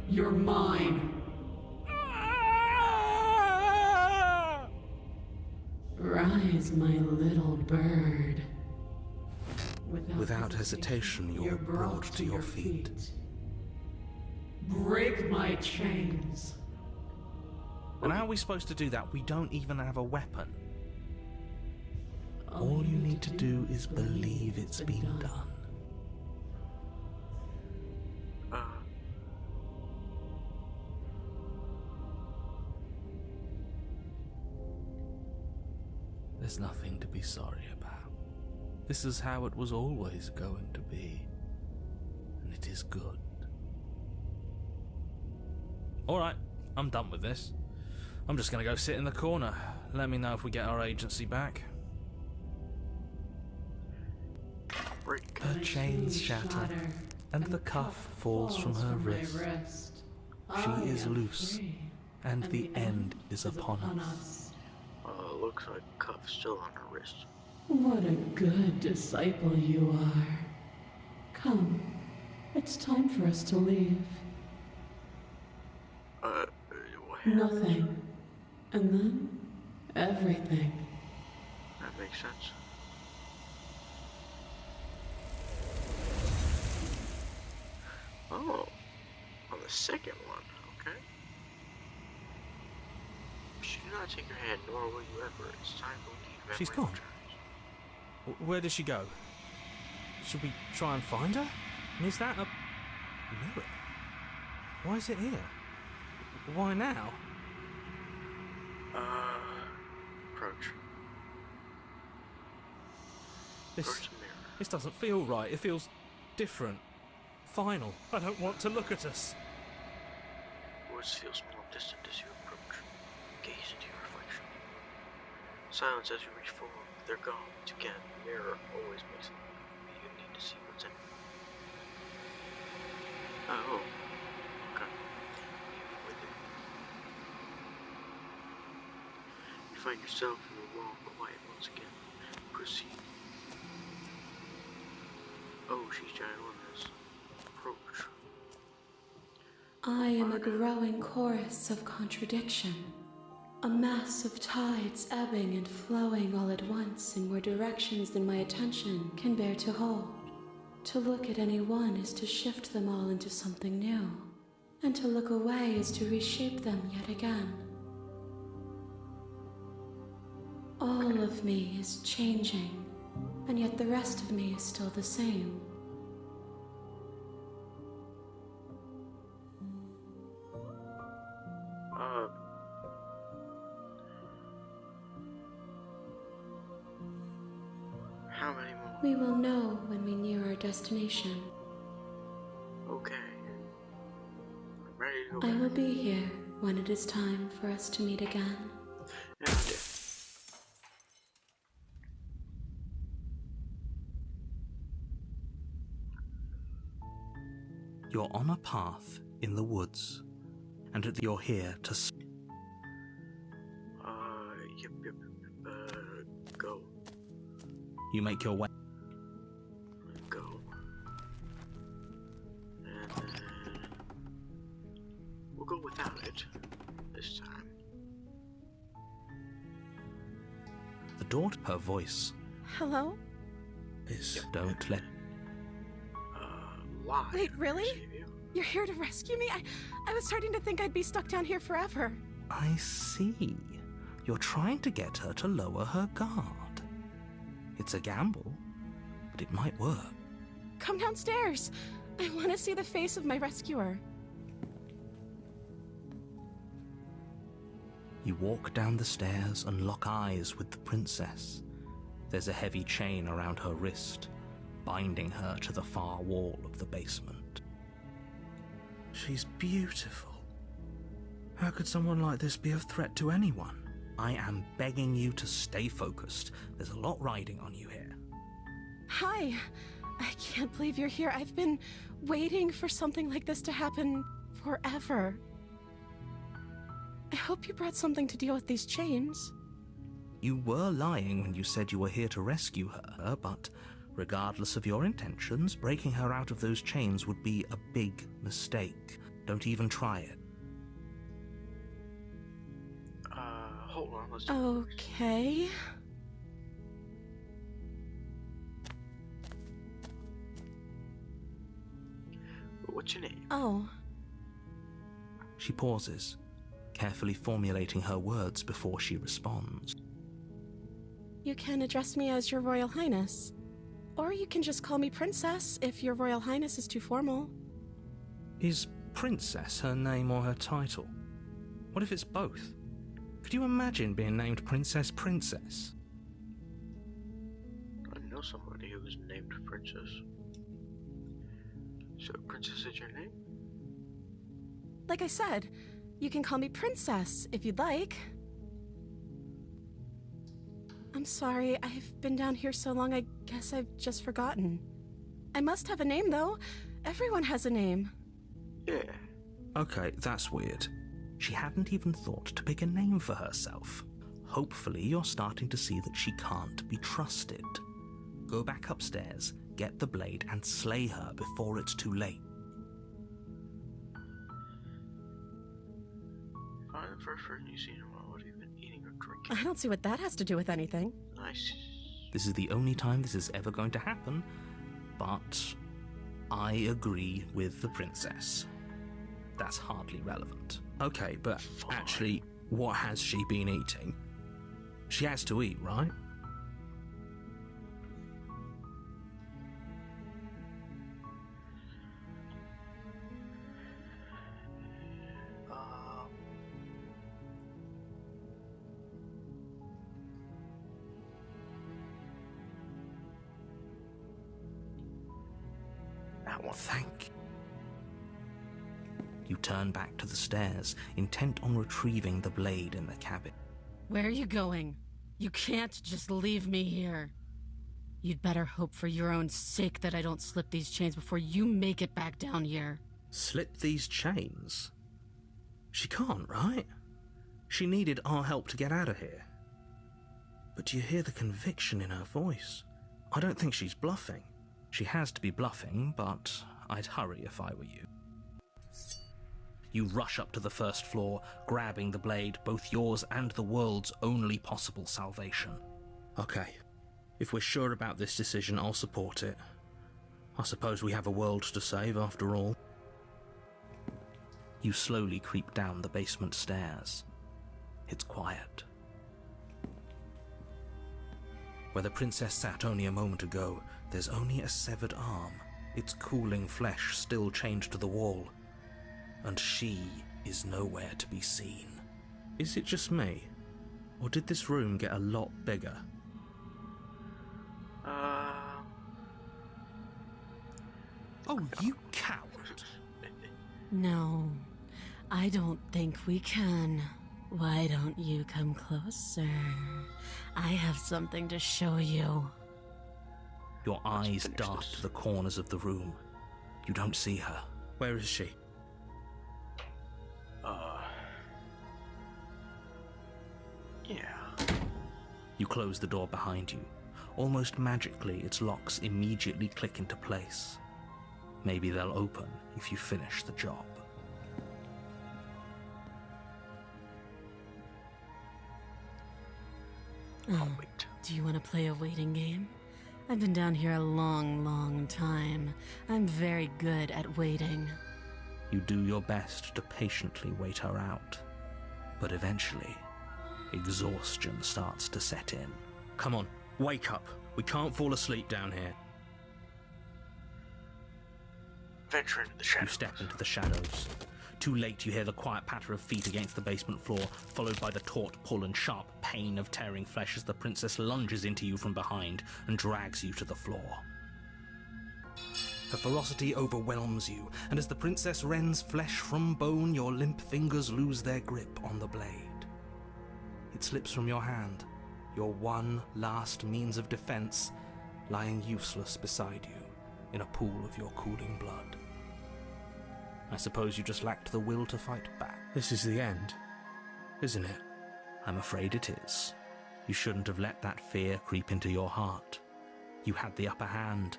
[SPEAKER 7] You're mine. Rise, my little bird.
[SPEAKER 2] Without hesitation, you're brought to your feet.
[SPEAKER 7] Break my chains.
[SPEAKER 4] And how are we supposed to do that? We don't even have a weapon.
[SPEAKER 2] All you need to do is believe it's been done.
[SPEAKER 4] There's nothing to be sorry about. This is how it was always going to be. And it is good. Alright, I'm done with this. I'm just gonna go sit in the corner. Let me know if we get our agency back.
[SPEAKER 2] Her chains shatter, and the cuff falls from her wrist. She is loose, and the end is upon us.
[SPEAKER 1] Looks like cuff's still on her wrist.
[SPEAKER 7] What a good disciple you are. Come, it's time for us to leave.
[SPEAKER 1] What?
[SPEAKER 7] Nothing. And then, everything.
[SPEAKER 1] That makes sense. Oh, on the second one, okay. She do not take her hand, nor will you ever. It's time to leave.
[SPEAKER 2] She's gone.
[SPEAKER 4] Where did she go? Should we try and find her? And is that a mirror? Why is it here? Why now?
[SPEAKER 1] Approach.
[SPEAKER 4] This doesn't feel right. It feels different. Final. I don't want to look at us.
[SPEAKER 1] Woods feels more distant as you approach. Gaze into your reflection. Silence as you reach forward. They're gone. Again, the mirror always makes it. You need to see what's in it. Oh. Okay. With it. You find yourself in the wall, but quiet once again. Proceed. Oh, she's ginormous. Approach.
[SPEAKER 3] I am a growing chorus of contradiction. A mass of tides ebbing and flowing all at once in more directions than my attention can bear to hold. To look at any one is to shift them all into something new, and to look away is to reshape them yet again. All of me is changing, and yet the rest of me is still the same.
[SPEAKER 1] How many more?
[SPEAKER 3] We will know when we near our destination.
[SPEAKER 1] Okay. I'm ready to go
[SPEAKER 3] I
[SPEAKER 1] back.
[SPEAKER 3] will be here when it is time for us to meet again.
[SPEAKER 1] Yeah, I did.
[SPEAKER 2] You're on a path in the woods, and you're here to...
[SPEAKER 1] Go.
[SPEAKER 2] You make your way...
[SPEAKER 1] Go. And then... we'll go without it. This time.
[SPEAKER 2] The door to her voice
[SPEAKER 6] Hello?
[SPEAKER 2] is... Don't let...
[SPEAKER 1] Live.
[SPEAKER 6] Wait, really?
[SPEAKER 1] Receive you.
[SPEAKER 6] You're here to rescue me? I was starting to think I'd be stuck down here forever.
[SPEAKER 2] I see. You're trying to get her to lower her guard. It's a gamble, but it might work.
[SPEAKER 6] Come downstairs. I want to see the face of my rescuer.
[SPEAKER 2] You walk down the stairs and lock eyes with the princess. There's a heavy chain around her wrist, binding her to the far wall of the basement. She's beautiful. How could someone like this be a threat to anyone? I am begging you to stay focused. There's a lot riding on you here.
[SPEAKER 6] Hi. I can't believe you're here. I've been waiting for something like this to happen forever. I hope you brought something to deal with these chains.
[SPEAKER 4] You were lying when you said you were here to rescue her, but regardless of your intentions, breaking her out of those chains would be a big mistake. Don't even try it.
[SPEAKER 1] Hold on, let's
[SPEAKER 6] Okay.
[SPEAKER 1] What's your name?
[SPEAKER 6] Oh,
[SPEAKER 4] She pauses, carefully formulating her words before she responds.
[SPEAKER 6] you can address me as Your Royal Highness. Or you can just call me Princess if Your Royal Highness is too formal.
[SPEAKER 2] Is Princess her name or her title? What if it's both? Could you imagine being named Princess Princess?
[SPEAKER 1] I know somebody who was named Princess. So, Princess is your name?
[SPEAKER 6] Like I said, you can call me Princess if you'd like. I'm sorry, I've been down here so long I guess I've just forgotten. I must have a name, though. Everyone has a name.
[SPEAKER 1] Yeah.
[SPEAKER 4] Okay, that's weird. She hadn't even thought to pick a name for herself. Hopefully you're starting to see that she can't be trusted. Go back upstairs, get the blade, and slay her before it's too late.
[SPEAKER 1] Find the first person you've seen in a while. What have you been eating or drinking?
[SPEAKER 6] I don't see what that has to do with anything.
[SPEAKER 1] Nice.
[SPEAKER 4] This is the only time this is ever going to happen, but I agree with the princess. That's hardly relevant.
[SPEAKER 2] Okay, but actually, what has she been eating? She has to eat, right?
[SPEAKER 1] That one.
[SPEAKER 4] Thank you. You turn back to the stairs, intent on retrieving the blade in the cabin.
[SPEAKER 6] Where are you going? You can't just leave me here. You'd better hope for your own sake that I don't slip these chains before you make it back down here.
[SPEAKER 2] Slip these chains? She can't, right? She needed our help to get out of here. But do you hear the conviction in her voice? I don't think she's bluffing. She has to be bluffing, but I'd hurry if I were you. You rush up to the first floor, grabbing the blade, both yours and the world's only possible salvation. Okay, if we're sure about this decision, I'll support it. I suppose we have a world to save after all. You slowly creep down the basement stairs. It's quiet. Where the princess sat only a moment ago, there's only a severed arm, its cooling flesh still chained to the wall. And she is nowhere to be seen. Is it just me? Or did this room get a lot bigger?
[SPEAKER 4] Oh, you coward!
[SPEAKER 6] No, I don't think we can. Why don't you come closer? I have something to show you.
[SPEAKER 2] Your eyes dart to the corners of the room. You don't see her. Where is she?
[SPEAKER 1] Yeah.
[SPEAKER 2] You close the door behind you. Almost magically, its locks immediately click into place. Maybe they'll open if you finish the job.
[SPEAKER 1] I'll wait.
[SPEAKER 6] Do you want to play a waiting game? I've been down here a long, long time. I'm very good at waiting.
[SPEAKER 2] You do your best to patiently wait her out. But eventually, exhaustion starts to set in. Come on, wake up. We can't fall asleep down here.
[SPEAKER 1] Venture into the shadows.
[SPEAKER 2] You step into the shadows. Too late, you hear the quiet patter of feet against the basement floor, followed by the taut pull and sharp pain of tearing flesh as the princess lunges into you from behind and drags you to the floor. Her ferocity overwhelms you, and as the princess rends flesh from bone, your limp fingers lose their grip on the blade. It slips from your hand, your one last means of defense, lying useless beside you in a pool of your cooling blood. I suppose you just lacked the will to fight back. This is the end.
[SPEAKER 4] isn't it? I'm afraid it is. You shouldn't have let that fear creep into your heart. You had the upper hand,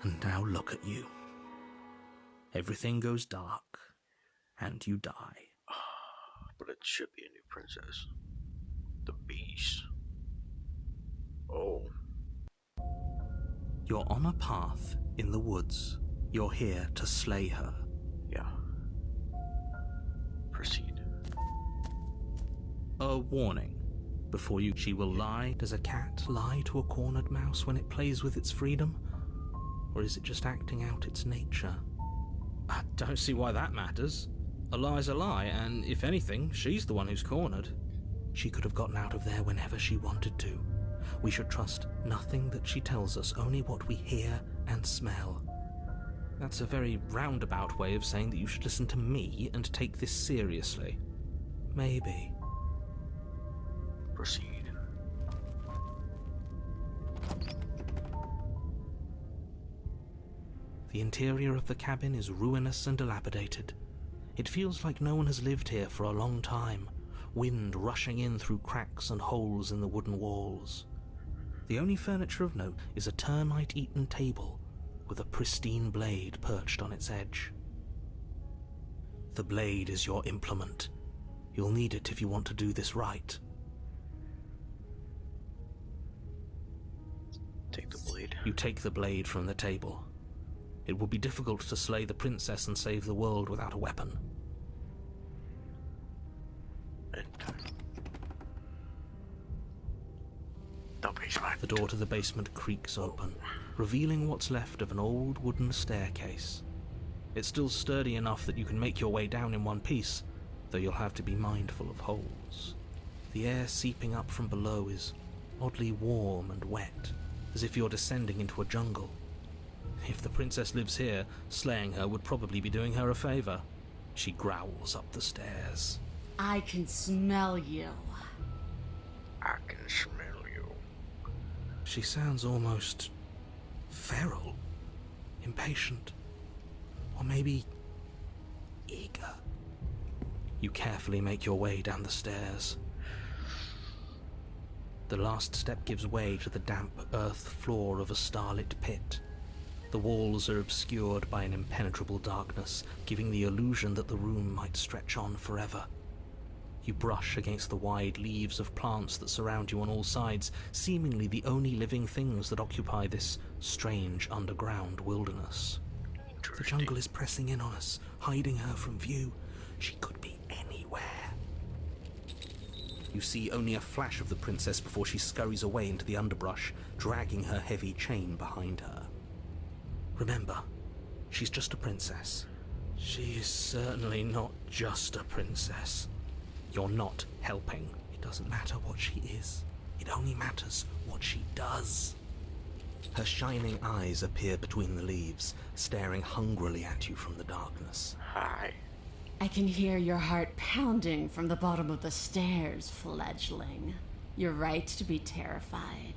[SPEAKER 4] and now look at you. Everything goes dark, and you die.
[SPEAKER 1] But it should be a new princess. The Beast. Oh.
[SPEAKER 4] You're on a path in the woods. You're here to slay her.
[SPEAKER 1] Yeah. Proceed.
[SPEAKER 4] A warning. Before she will lie. Does a cat lie to a cornered mouse when it plays with its freedom? Or is it just acting out its nature?
[SPEAKER 2] I don't see why that matters. A lie's a lie, and if anything, she's the one who's cornered.
[SPEAKER 4] She could have gotten out of there whenever she wanted to. We should trust nothing that she tells us, only what we hear and smell.
[SPEAKER 2] That's a very roundabout way of saying that you should listen to me and take this seriously.
[SPEAKER 4] Maybe.
[SPEAKER 1] Proceed.
[SPEAKER 4] The interior of the cabin is ruinous and dilapidated. It feels like no one has lived here for a long time, wind rushing in through cracks and holes in the wooden walls. The only furniture of note is a termite-eaten table with a pristine blade perched on its edge. The blade is your implement. You'll need it if you want to do this right.
[SPEAKER 1] Take the blade.
[SPEAKER 4] You take the blade from the table. It will be difficult to slay the princess and save the world without a weapon.
[SPEAKER 1] Enter. The basement.
[SPEAKER 4] The door to the basement creaks open, revealing what's left of an old wooden staircase. It's still sturdy enough that you can make your way down in one piece, though you'll have to be mindful of holes. The air seeping up from below is oddly warm and wet, as if you're descending into a jungle. If the princess lives here, slaying her would probably be doing her a favor. She growls up the stairs.
[SPEAKER 3] I can smell you.
[SPEAKER 1] I can smell you.
[SPEAKER 4] She sounds almost feral, impatient, or maybe eager. You carefully make your way down the stairs. The last step gives way to the damp earth floor of a starlit pit. The walls are obscured by an impenetrable darkness, giving the illusion that the room might stretch on forever. You brush against the wide leaves of plants that surround you on all sides, seemingly the only living things that occupy this strange underground wilderness. The jungle is pressing in on us, hiding her from view. She could be anywhere. You see only a flash of the princess before she scurries away into the underbrush, dragging her heavy chain behind her. Remember, she's just a princess.
[SPEAKER 2] She is certainly not just a princess.
[SPEAKER 4] You're not helping. It doesn't matter what she is. It only matters what she does. Her shining eyes appear between the leaves, staring hungrily at you from the darkness.
[SPEAKER 1] Hi.
[SPEAKER 3] I can hear your heart pounding from the bottom of the stairs, fledgling. You're right to be terrified.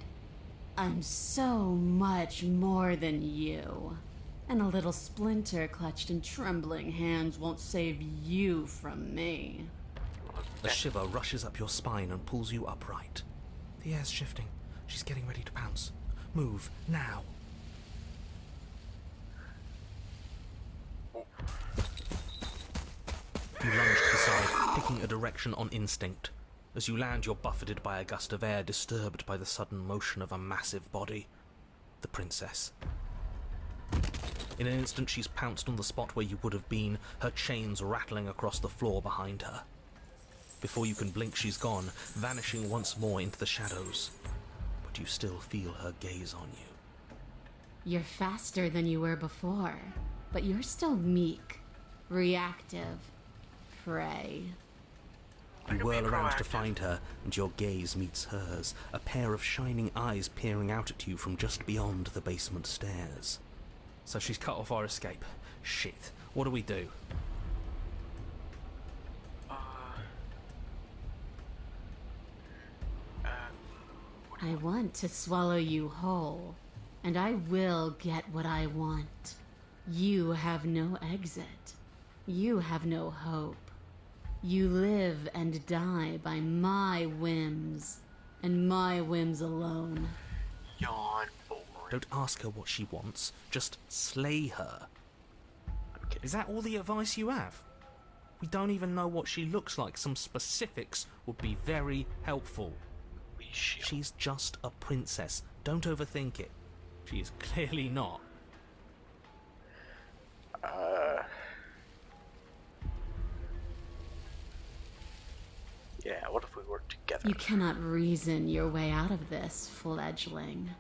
[SPEAKER 3] I'm so much more than you. And a little splinter clutched in trembling hands won't save you from me.
[SPEAKER 4] A shiver rushes up your spine and pulls you upright. The air's shifting. She's getting ready to pounce. Move, now. You lunge to the side, picking a direction on instinct. As you land, you're buffeted by a gust of air, disturbed by the sudden motion of a massive body. The princess. In an instant, she's pounced on the spot where you would have been, her chains rattling across the floor behind her. Before you can blink, she's gone, vanishing once more into the shadows. But you still feel her gaze on you.
[SPEAKER 3] You're faster than you were before, but you're still meek, reactive, prey.
[SPEAKER 4] You whirl around to find her, and your gaze meets hers, a pair of shining eyes peering out at you from just beyond the basement stairs.
[SPEAKER 2] So she's cut off our escape. Shit. What do we do?
[SPEAKER 3] I want to swallow you whole, and I will get what I want. You have no exit. You have no hope.
[SPEAKER 6] You live and die by my whims, and my whims alone.
[SPEAKER 1] Yawn, boring.
[SPEAKER 2] Don't ask her what she wants, just slay her.
[SPEAKER 1] I'm kidding.
[SPEAKER 2] Is that all the advice you have? We don't even know what she looks like. Some specifics would be very helpful.
[SPEAKER 1] We shall.
[SPEAKER 2] She's just a princess. Don't overthink it. She is clearly not.
[SPEAKER 1] Yeah, what if we work together?
[SPEAKER 6] You cannot reason your way out of this, fledgling.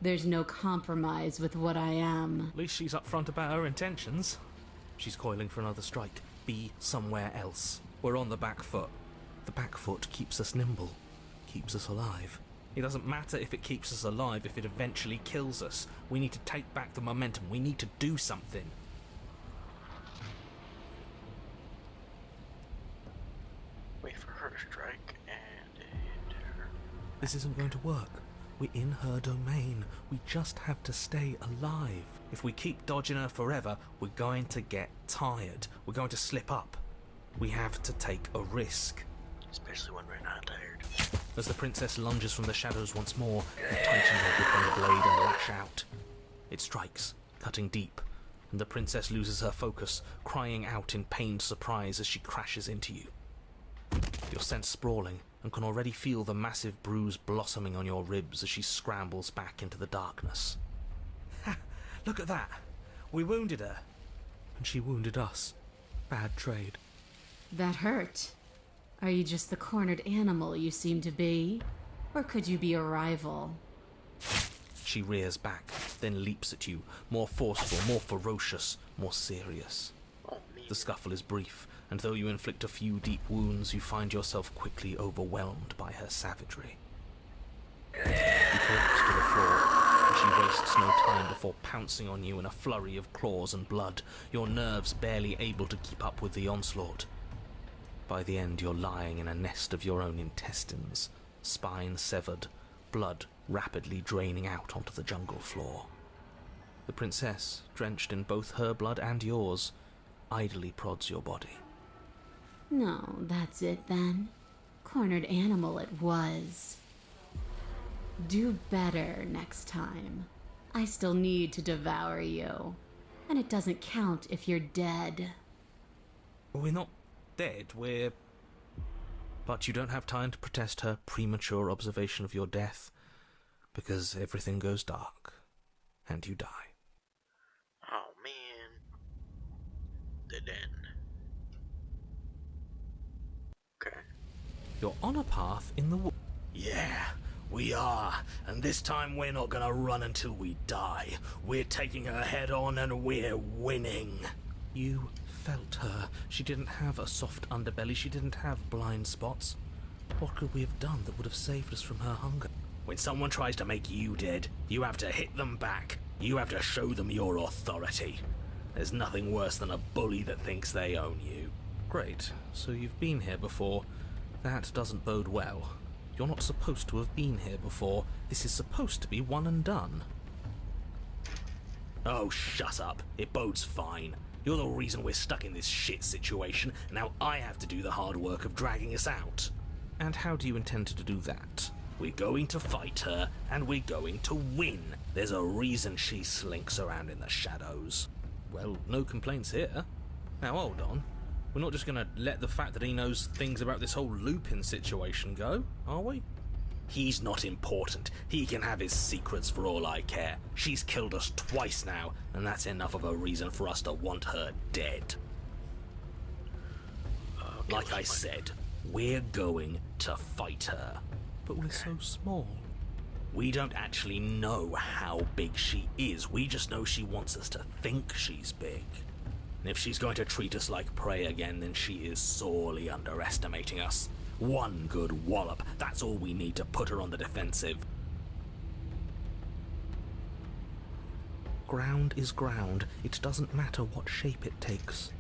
[SPEAKER 6] There's no compromise with what I am.
[SPEAKER 2] At least she's upfront about her intentions. She's coiling for another strike. Be somewhere else. We're on the back foot. The back foot keeps us nimble, keeps us alive. It doesn't matter if it keeps us alive if it eventually kills us. We need to take back the momentum. We need to do something.
[SPEAKER 1] Wait for her to strike and hit her.
[SPEAKER 2] This isn't going to work. We're in her domain. We just have to stay alive. If we keep dodging her forever, we're going to get tired. We're going to slip up. We have to take a risk.
[SPEAKER 1] Especially when we're not tired.
[SPEAKER 2] As the princess lunges from the shadows once more, you tighten your grip on the blade and lash out. It strikes, cutting deep, and the princess loses her focus, crying out in pained surprise as she crashes into you. You're sent sprawling, and can already feel the massive bruise blossoming on your ribs as she scrambles back into the darkness. Ha! Look at that! We wounded her! And she wounded us. Bad trade.
[SPEAKER 6] That hurt. Are you just the cornered animal you seem to be? Or could you be a rival?
[SPEAKER 2] She rears back, then leaps at you, more forceful, more ferocious, more serious.
[SPEAKER 1] Oh, me.
[SPEAKER 2] The scuffle is brief, and though you inflict a few deep wounds, you find yourself quickly overwhelmed by her savagery. You collapse to the floor, and she wastes no time before pouncing on you in a flurry of claws and blood, your nerves barely able to keep up with the onslaught. By the end, you're lying in a nest of your own intestines, spine severed, blood rapidly draining out onto the jungle floor. The princess, drenched in both her blood and yours, idly prods your body.
[SPEAKER 6] No, that's it then. Cornered animal it was. Do better next time. I still need to devour you. And it doesn't count if you're dead.
[SPEAKER 2] We're not dead, we're... But you don't have time to protest her premature observation of your death, because everything goes dark, and you die.
[SPEAKER 1] Oh man. Dead end. Okay.
[SPEAKER 2] You're on a path in the woods. Yeah, we are, and this time we're not gonna run until we die. We're taking her head on and we're winning. You felt her. She didn't have a soft underbelly, she didn't have blind spots. What could we have done that would have saved us from her hunger? When someone tries to make you dead, you have to hit them back. You have to show them your authority. There's nothing worse than a bully that thinks they own you. Great, so you've been here before. That doesn't bode well. You're not supposed to have been here before. This is supposed to be one and done. Oh, shut up. It bodes fine. You're the reason we're stuck in this shit situation, and now I have to do the hard work of dragging us out. And how do you intend to do that? We're going to fight her, and we're going to win. There's a reason she slinks around in the shadows. Well, no complaints here. Now hold on. We're not just gonna let the fact that he knows things about this whole Lupin situation go, are we? He's not important. He can have his secrets for all I care. She's killed us twice now, and that's enough of a reason for us to want her dead. Like I said, we're going to fight her. But we're so small. We don't actually know how big she is. We just know she wants us to think she's big. And if she's going to treat us like prey again, then she is sorely underestimating us. One good wallop, that's all we need to put her on the defensive. Ground is ground. It doesn't matter what shape it takes.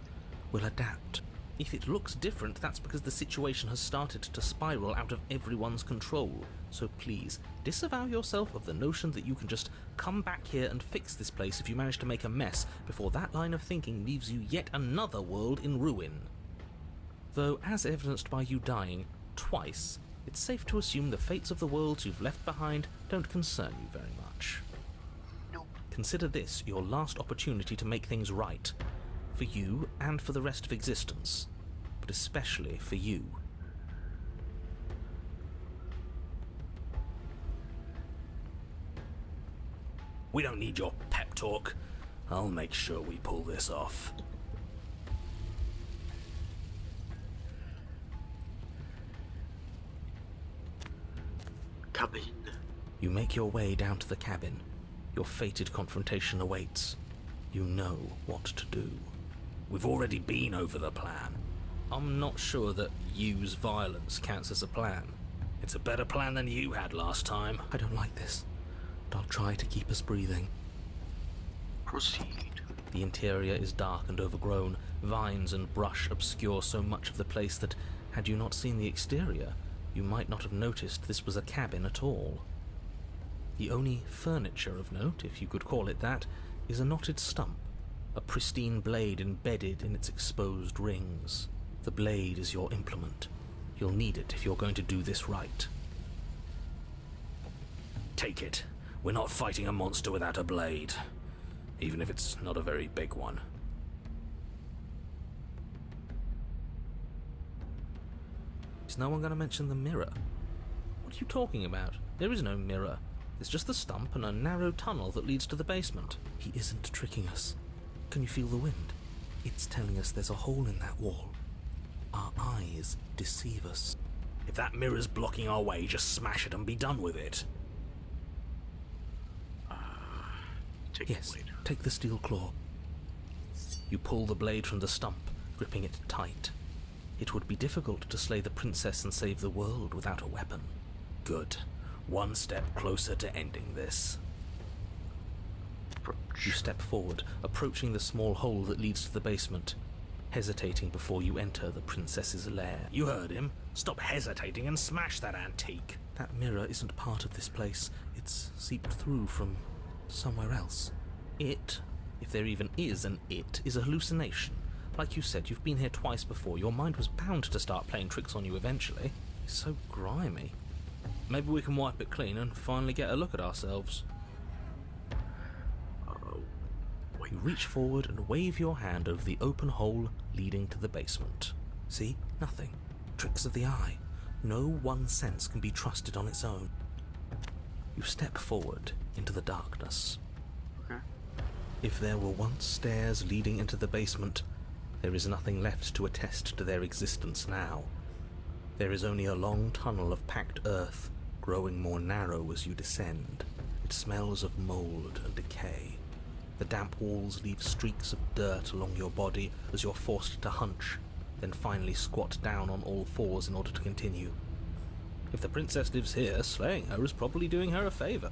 [SPEAKER 2] We'll adapt. If it looks different, that's because the situation has started to spiral out of everyone's control. So please, disavow yourself of the notion that you can just come back here and fix this place if you manage to make a mess before that line of thinking leaves you yet another world in ruin. Though, as evidenced by you dying twice, it's safe to assume the fates of the worlds you've left behind don't concern you very much.
[SPEAKER 1] Nope.
[SPEAKER 2] Consider this your last opportunity to make things right. For you and for the rest of existence. But especially for you.
[SPEAKER 4] We don't need your pep talk. I'll make sure we pull this off.
[SPEAKER 1] Come in.
[SPEAKER 2] You make your way down to the cabin. Your fated confrontation awaits. You know what to do.
[SPEAKER 4] We've already been over the plan.
[SPEAKER 2] I'm not sure that use violence counts as a plan.
[SPEAKER 4] It's a better plan than you had last time.
[SPEAKER 2] I don't like this, but I'll try to keep us breathing.
[SPEAKER 1] Proceed.
[SPEAKER 2] The interior is dark and overgrown. Vines and brush obscure so much of the place that, had you not seen the exterior, you might not have noticed this was a cabin at all. The only furniture of note, if you could call it that, is a knotted stump, a pristine blade embedded in its exposed rings. The blade is your implement. You'll need it if you're going to do this right.
[SPEAKER 4] Take it. We're not fighting a monster without a blade. Even if it's not a very big one.
[SPEAKER 2] Is no one going to mention the mirror? What are you talking about? There is no mirror. There's just the stump and a narrow tunnel that leads to the basement. He isn't tricking us. Can you feel the wind? It's telling us there's a hole in that wall. Our eyes deceive us.
[SPEAKER 4] If that mirror's blocking our way, just smash it and be done with it.
[SPEAKER 2] Yes, take the steel claw. You pull the blade from the stump, gripping it tight. It would be difficult to slay the princess and save the world without a weapon.
[SPEAKER 4] Good. One step closer to ending this.
[SPEAKER 2] You step forward, approaching the small hole that leads to the basement, hesitating before you enter the princess's lair.
[SPEAKER 4] You heard him. Stop hesitating and smash that antique.
[SPEAKER 2] That mirror isn't part of this place. It's seeped through from somewhere else. It, if there even is an it, is a hallucination. Like you said, you've been here twice before. Your mind was bound to start playing tricks on you eventually. It's so grimy. Maybe we can wipe it clean and finally get a look at ourselves. You reach forward and wave your hand over the open hole leading to the basement. See? Nothing. Tricks of the eye. No one sense can be trusted on its own. You step forward into the darkness.
[SPEAKER 1] Okay.
[SPEAKER 2] If there were once stairs leading into the basement, there is nothing left to attest to their existence now. There is only a long tunnel of packed earth, growing more narrow as you descend. It smells of mold and decay. The damp walls leave streaks of dirt along your body as you're forced to hunch, then finally squat down on all fours in order to continue. If the princess lives here, slaying her is probably doing her a favor.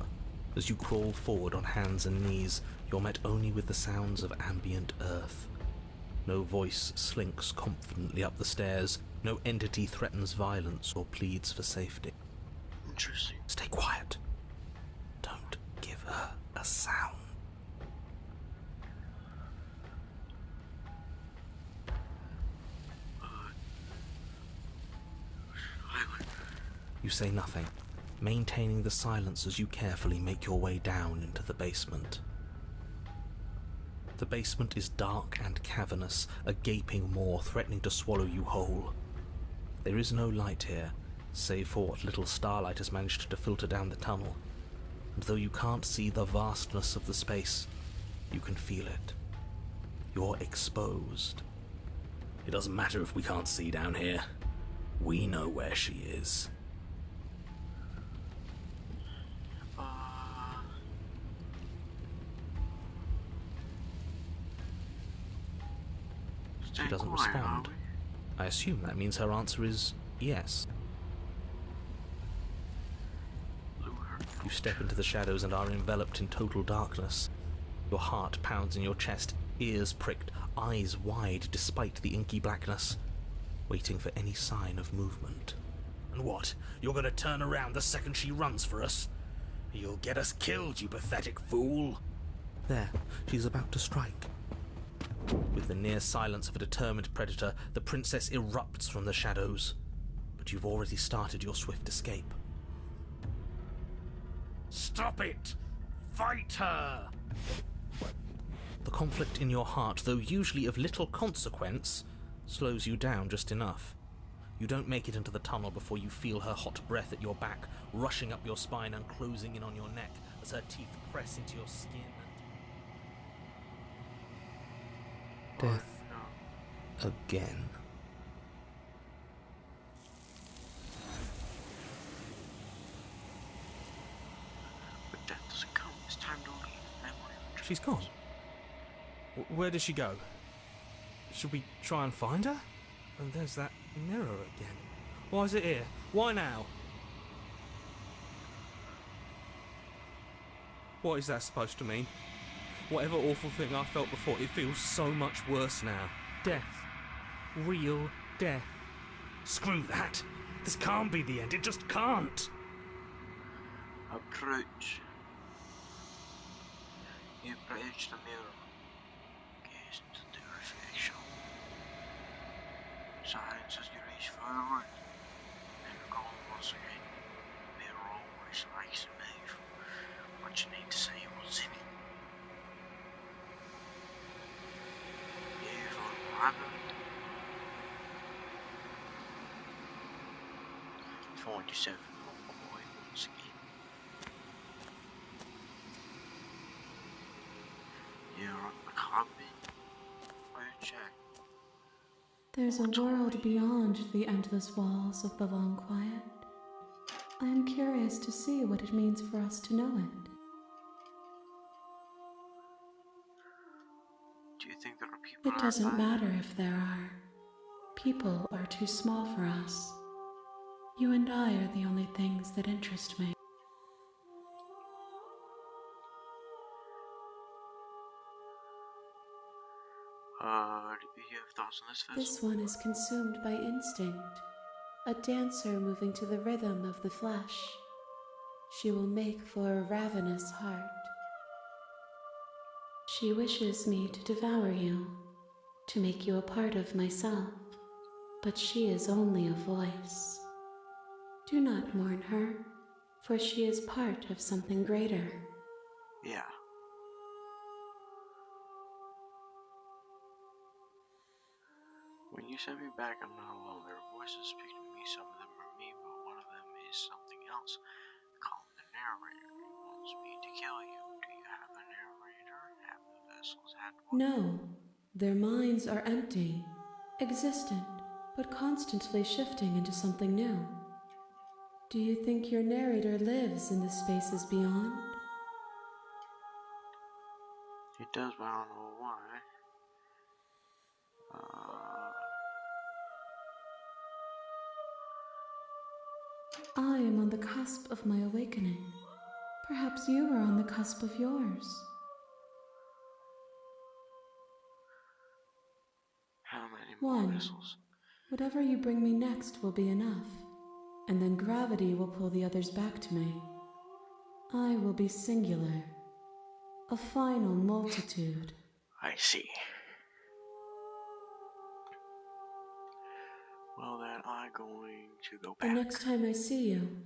[SPEAKER 2] As you crawl forward on hands and knees, you're met only with the sounds of ambient earth. No voice slinks confidently up the stairs. No entity threatens violence or pleads for safety.
[SPEAKER 1] Interesting.
[SPEAKER 2] Stay quiet. Don't give her a sound. You say nothing, maintaining the silence as you carefully make your way down into the basement. The basement is dark and cavernous, a gaping maw threatening to swallow you whole. There is no light here, save for what little starlight has managed to filter down the tunnel. And though you can't see the vastness of the space, you can feel it. You're exposed.
[SPEAKER 4] It doesn't matter if we can't see down here. We know where she is.
[SPEAKER 2] She doesn't respond. I assume that means her answer is yes. You step into the shadows and are enveloped in total darkness. Your heart pounds in your chest, ears pricked, eyes wide despite the inky blackness, waiting for any sign of movement.
[SPEAKER 4] And what? You're gonna turn around the second she runs for us? You'll get us killed, you pathetic fool!
[SPEAKER 2] There, she's about to strike. With the near silence of a determined predator, the princess erupts from the shadows. But you've already started your swift escape.
[SPEAKER 4] Stop it! Fight her!
[SPEAKER 2] The conflict in your heart, though usually of little consequence, slows you down just enough. You don't make it into the tunnel before you feel her hot breath at your back, rushing up your spine and closing in on your neck as her teeth press into your skin. Death again.
[SPEAKER 1] But death doesn't come. It's time to leave. Memory.
[SPEAKER 2] She's gone. Where did she go? Should we try and find her? And there's that mirror again. Why is it here? Why now? What is that supposed to mean? Whatever awful thing I felt before, it feels so much worse now. Death. Real death.
[SPEAKER 4] Screw that! This can't be the end, it just can't!
[SPEAKER 1] Approach. You approach the mirror. Gaze into the reflection. Silence as you reach forward. Never go once again. The mirror always likes to move. What you need to say was in it. You've unraveled. Find yourself more quiet once again. You're at the cabin. Check.
[SPEAKER 6] There's a world beyond the endless walls of the long quiet. I am curious to see what it means for us to know it.
[SPEAKER 1] Do you think there are people
[SPEAKER 6] It doesn't
[SPEAKER 1] outside?
[SPEAKER 6] matter if there are. People are too small for us. You and I are the only things that interest me.
[SPEAKER 1] Do you have thoughts on this festival?
[SPEAKER 6] This one is consumed by instinct, a dancer moving to the rhythm of the flesh. She will make for a ravenous heart. She wishes me to devour you, to make you a part of myself, but she is only a voice. Do not mourn her, for she is part of something greater.
[SPEAKER 1] Yeah. When you send me back, I'm not alone. There are voices speaking to me. Some of them are me, but one of them is something else. Call him the narrator. He wants me to kill you. Do you have a narrator? Have the vessels had one?
[SPEAKER 6] No, their minds are empty, existent, but constantly shifting into something new. Do you think your narrator lives in the spaces beyond?
[SPEAKER 1] He does, but I don't know why.
[SPEAKER 6] I am on the cusp of my awakening. Perhaps you are on the cusp of yours.
[SPEAKER 1] How many more
[SPEAKER 6] One.
[SPEAKER 1] vessels?
[SPEAKER 6] Whatever you bring me next will be enough, and then gravity will pull the others back to me. I will be singular, a final multitude.
[SPEAKER 1] I see. Well then, I'm going to go
[SPEAKER 6] The
[SPEAKER 1] back.
[SPEAKER 6] next time I see you,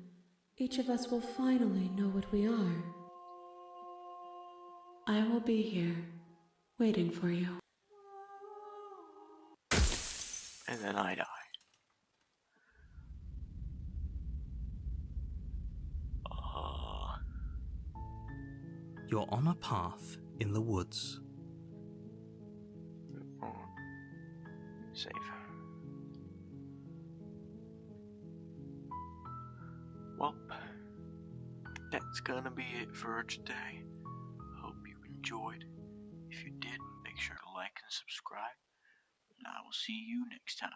[SPEAKER 6] each of us will finally know what we are. I will be here, waiting for you.
[SPEAKER 1] And then I die.
[SPEAKER 2] You're on a path in the woods.
[SPEAKER 1] Save. Well, that's gonna be it for today. Hope you enjoyed. If you did, make sure to like and subscribe. And I will see you next time.